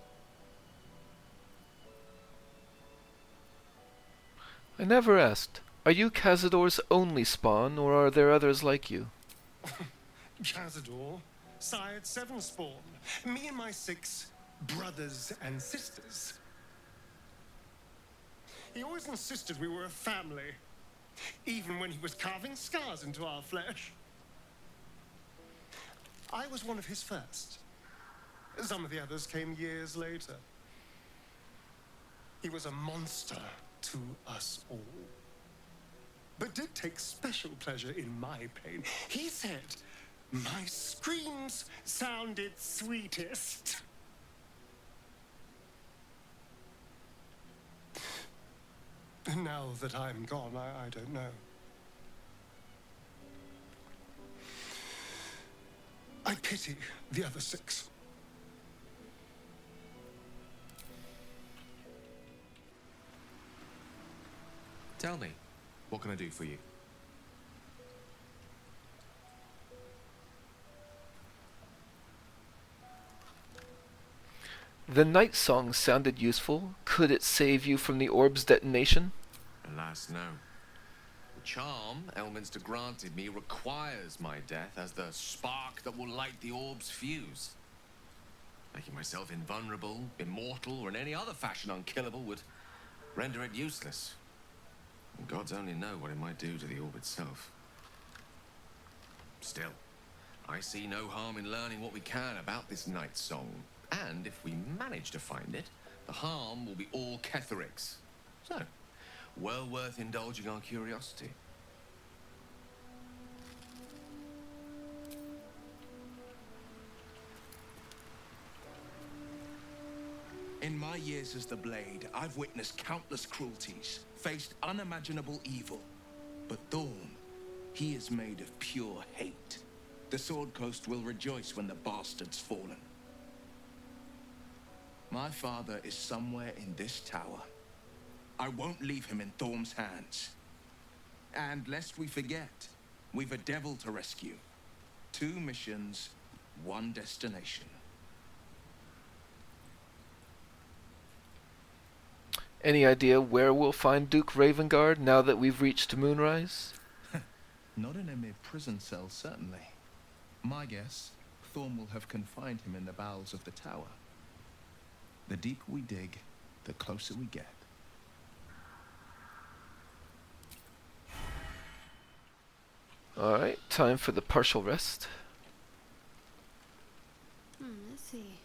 I never asked. Are you Cazador's only spawn, or are there others like you? Cazador sired 7 spawn. Me and my 6 brothers and sisters. He always insisted we were a family, even when he was carving scars into our flesh. I was one of his first. Some of the others came years later. He was a monster to us all, but did take special pleasure in my pain. He said my screams sounded sweetest. And now that I'm gone, I don't know. I pity the other 6. Tell me, what can I do for you? The night song sounded useful. Could it save you from the orb's detonation? Alas, no. The charm Elminster granted me requires my death as the spark that will light the orb's fuse. Making myself invulnerable, immortal, or in any other fashion unkillable would render it useless. And gods only know what it might do to the orb itself. Still, I see no harm in learning what we can about this night song. And if we manage to find it, the harm will be all Ketheric's. So, well worth indulging our curiosity. In my years as the Blade, I've witnessed countless cruelties, faced unimaginable evil. But Thorm, he is made of pure hate. The Sword Coast will rejoice when the bastard's fallen. My father is somewhere in this tower. I won't leave him in Thorm's hands. And lest we forget, we've a devil to rescue. 2 missions, 1 destination. Any idea where we'll find Duke Ravengard now that we've reached Moonrise? Not in a mere prison cell, certainly. My guess, Thorm will have confined him in the bowels of the tower. The deeper we dig, the closer we get. Alright, time for the partial rest. Let's see.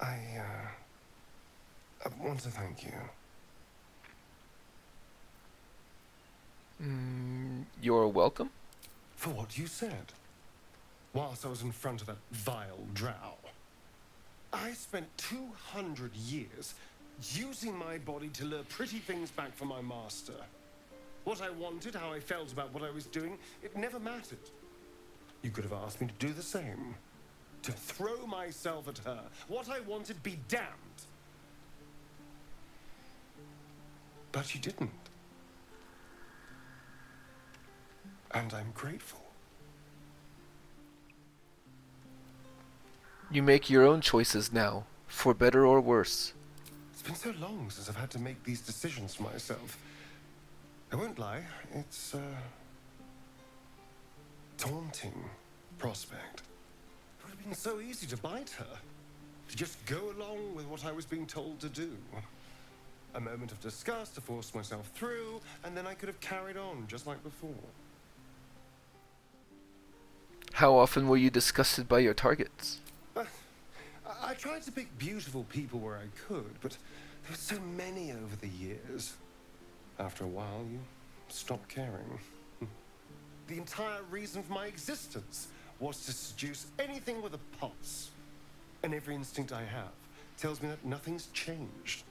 I want to thank you. You're welcome. For what you said. Whilst I was in front of that vile drow. I spent 200 years using my body to lure pretty things back from my master. What I wanted, how I felt about what I was doing, it never mattered. You could have asked me to do the same. To throw myself at her. What I wanted, be damned. But you didn't. And I'm grateful. You make your own choices now, for better or worse. It's been so long since I've had to make these decisions for myself. I won't lie, it's a daunting prospect. It would have been so easy to bite her. To just go along with what I was being told to do. A moment of disgust to force myself through, and then I could have carried on just like before. How often were you disgusted by your targets? I tried to pick beautiful people where I could, but there were so many over the years. After a while, you stop caring. The entire reason for my existence was to seduce anything with a pulse. And every instinct I have tells me that nothing's changed.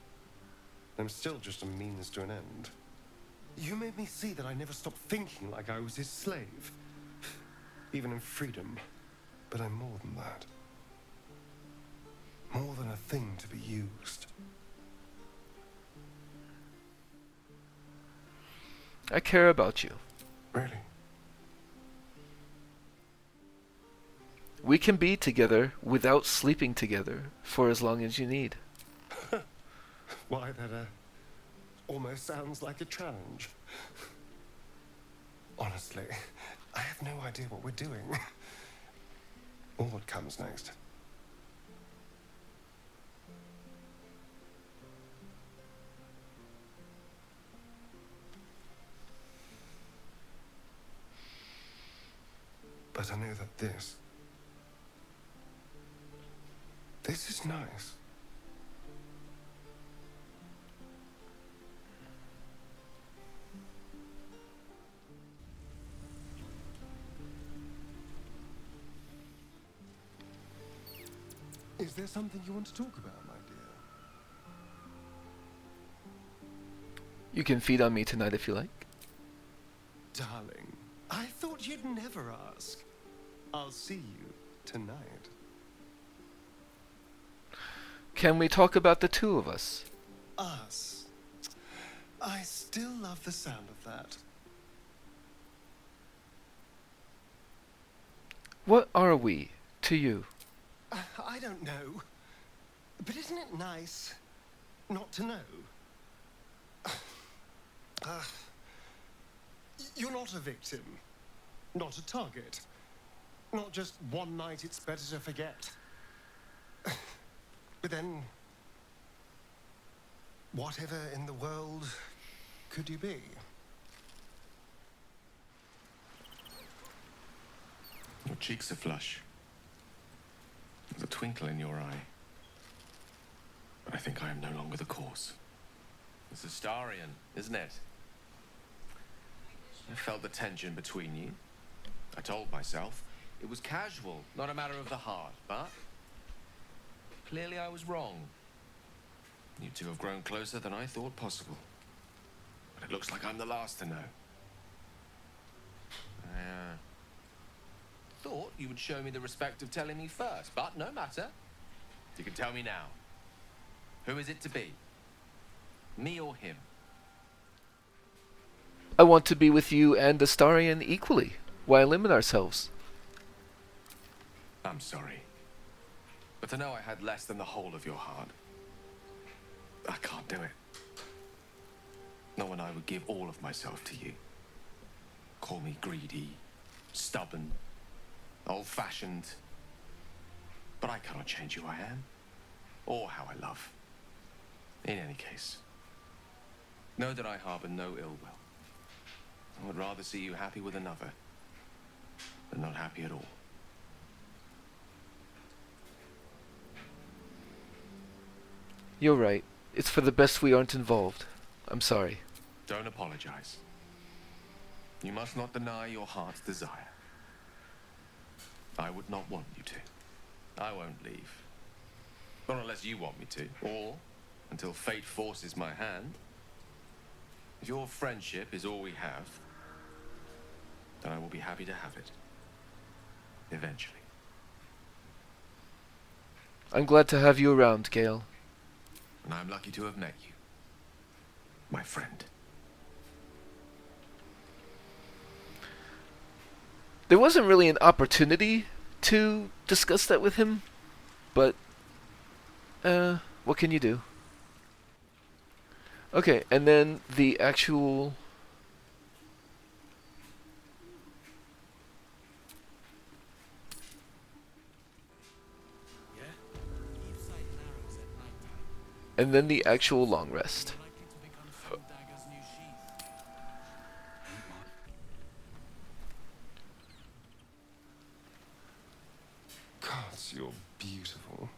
I'm still just a means to an end. You made me see that I never stopped thinking like I was his slave. Even in freedom. But I'm more than that. More than a thing to be used. I care about you. Really? We can be together without sleeping together for as long as you need. Why, that almost sounds like a challenge. Honestly, I have no idea what we're doing. Or what comes next. But I know that this is nice. Is there something you want to talk about, my dear? You can feed on me tonight if you like. Darling, I thought you'd never ask. I'll see you tonight. Can we talk about the two of us? Us? I still love the sound of that. What are we to you? I don't know. But isn't it nice not to know? You're not a victim. Not a target. Not just one night it's better to forget. But then, whatever in the world could you be? Your cheeks are flush. There's a twinkle in your eye. But I think I am no longer the cause. It's Astarion, isn't it? I felt the tension between you. I told myself it was casual, not a matter of the heart, but clearly I was wrong. You two have grown closer than I thought possible. But it looks like I'm the last to know. I thought you would show me the respect of telling me first, but no matter. You can tell me now. Who is it to be? Me or him? I want to be with you and Astarion equally. Why limit ourselves? I'm sorry. But to know I had less than the whole of your heart, I can't do it. No one I would give all of myself to you. Call me greedy, stubborn, old-fashioned. But I cannot change who I am, or how I love. In any case, know that I harbor no ill will. I would rather see you happy with another than not happy at all. You're right. It's for the best we aren't involved. I'm sorry. Don't apologize. You must not deny your heart's desire. I would not want you to. I won't leave. Not unless you want me to. Or until fate forces my hand. If your friendship is all we have, then I will be happy to have it. Eventually. I'm glad to have you around, Gale. And I'm lucky to have met you, my friend. There wasn't really an opportunity to discuss that with him, but what can you do? Okay, and then the actual long rest. Gods, you're beautiful.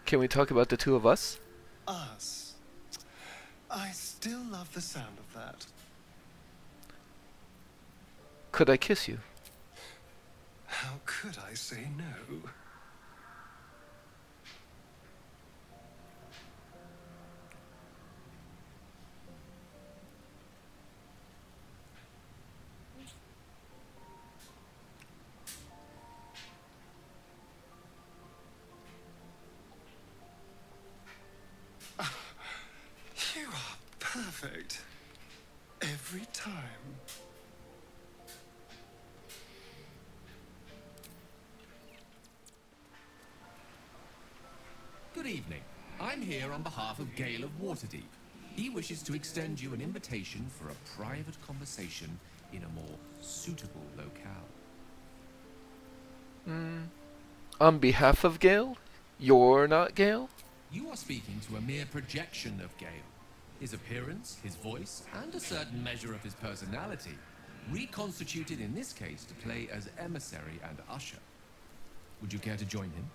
Can we talk about the two of us? Us. I still love the sound of that. Could I kiss you? How could I say no? You are perfect. Every time. Good evening. I'm here on behalf of Gale of Waterdeep. He wishes to extend you an invitation for a private conversation in a more suitable locale. On behalf of Gale? You're not Gale? You are speaking to a mere projection of Gale. His appearance, his voice, and a certain measure of his personality, reconstituted in this case to play as emissary and usher. Would you care to join him?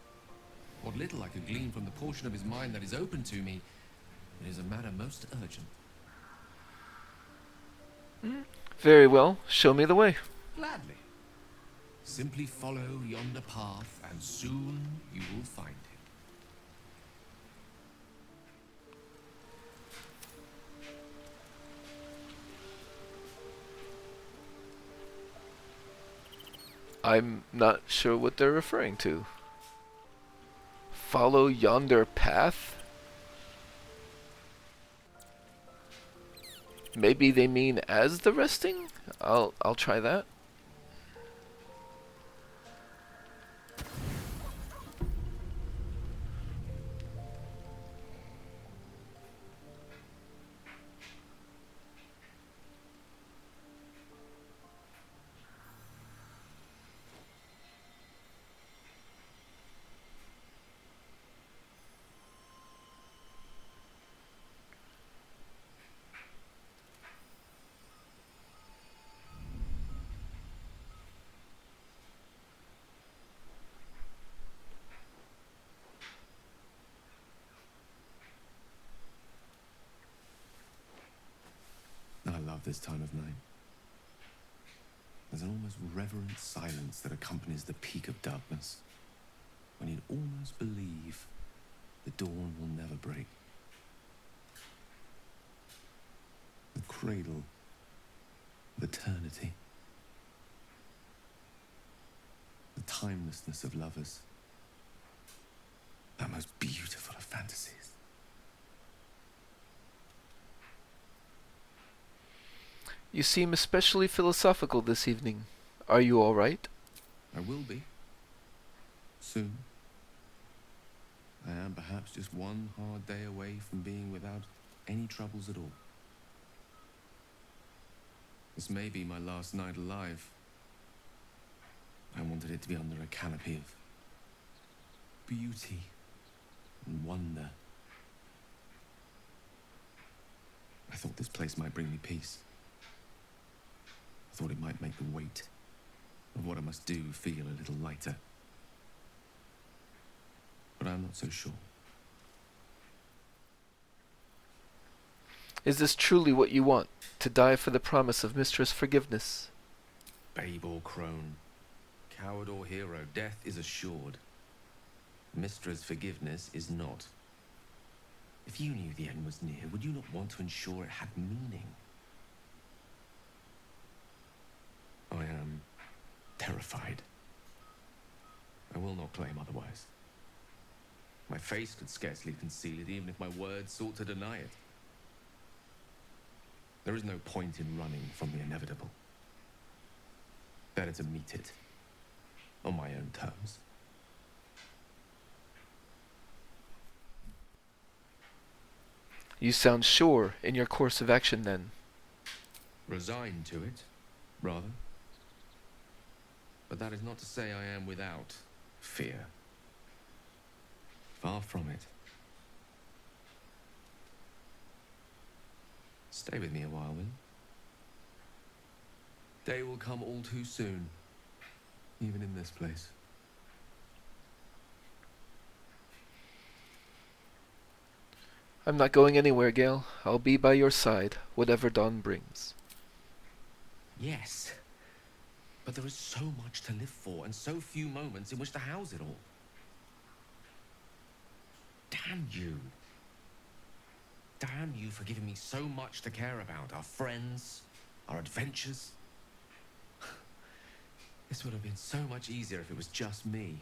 What little I could glean from the portion of his mind that is open to me, it is a matter most urgent. Very well. Show me the way. Gladly. Simply follow yonder path, and soon you will find him. I'm not sure what they're referring to. Follow yonder path? Maybe they mean as the resting? I'll try that. I love this time of night. There's an almost reverent silence that accompanies the peak of darkness, when you'd almost believe the dawn will never break. The cradle of eternity. The timelessness of lovers. That most beautiful of fantasies. You seem especially philosophical this evening. Are you all right? I will be. Soon. I am perhaps just one hard day away from being without any troubles at all. This may be my last night alive. I wanted it to be under a canopy of beauty and wonder. I thought this place might bring me peace. I thought it might make the weight of what I must do feel a little lighter. But I'm not so sure. Is this truly what you want? To die for the promise of Mistress Forgiveness? Babe or crone, coward or hero, death is assured. Mistra's forgiveness is not. If you knew the end was near, would you not want to ensure it had meaning? I am terrified. I will not claim otherwise. My face could scarcely conceal it, even if my words sought to deny it. There is no point in running from the inevitable. Better to meet it on my own terms. You sound sure in your course of action, then. Resigned to it, rather. But that is not to say I am without fear. Far from it. Stay with me a while, Wyll. Day will come all too soon, even in this place. I'm not going anywhere, Gale. I'll be by your side, whatever dawn brings. Yes, but there is so much to live for, and so few moments in which to house it all. Damn you. Damn you for giving me so much to care about. Our friends, our adventures. This would have been so much easier if it was just me,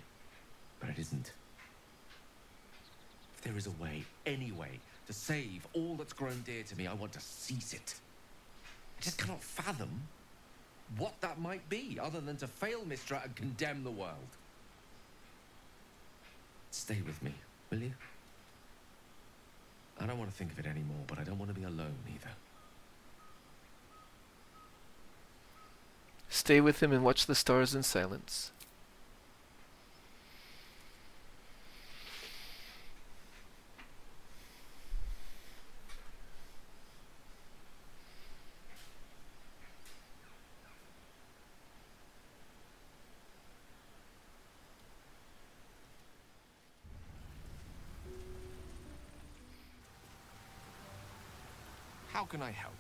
but it isn't. If there is a way, any way, to save all that's grown dear to me, I want to seize it. I just cannot fathom what that might be, other than to fail Mystra and condemn the world. Stay with me, will you? I don't want to think of it anymore, but I don't want to be alone either. Stay with him and watch the stars in silence. How can I help?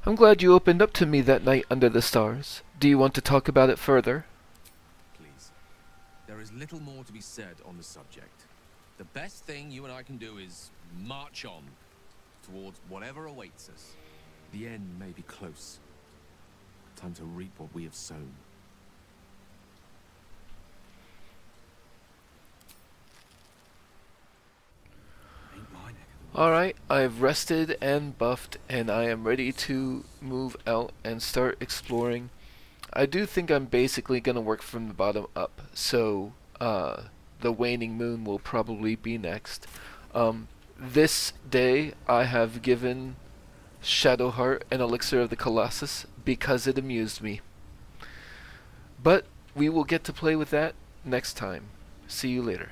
I'm glad you opened up to me that night under the stars. Do you want to talk about it further? Please. There is little more to be said on the subject. The best thing you and I can do is march on towards whatever awaits us. The end may be close. Time to reap what we have sown. Alright, I've rested and buffed, and I am ready to move out and start exploring. I do think I'm basically going to work from the bottom up, so the waning moon will probably be next. This day I have given Shadowheart an elixir of the Colossus because it amused me. But we will get to play with that next time. See you later.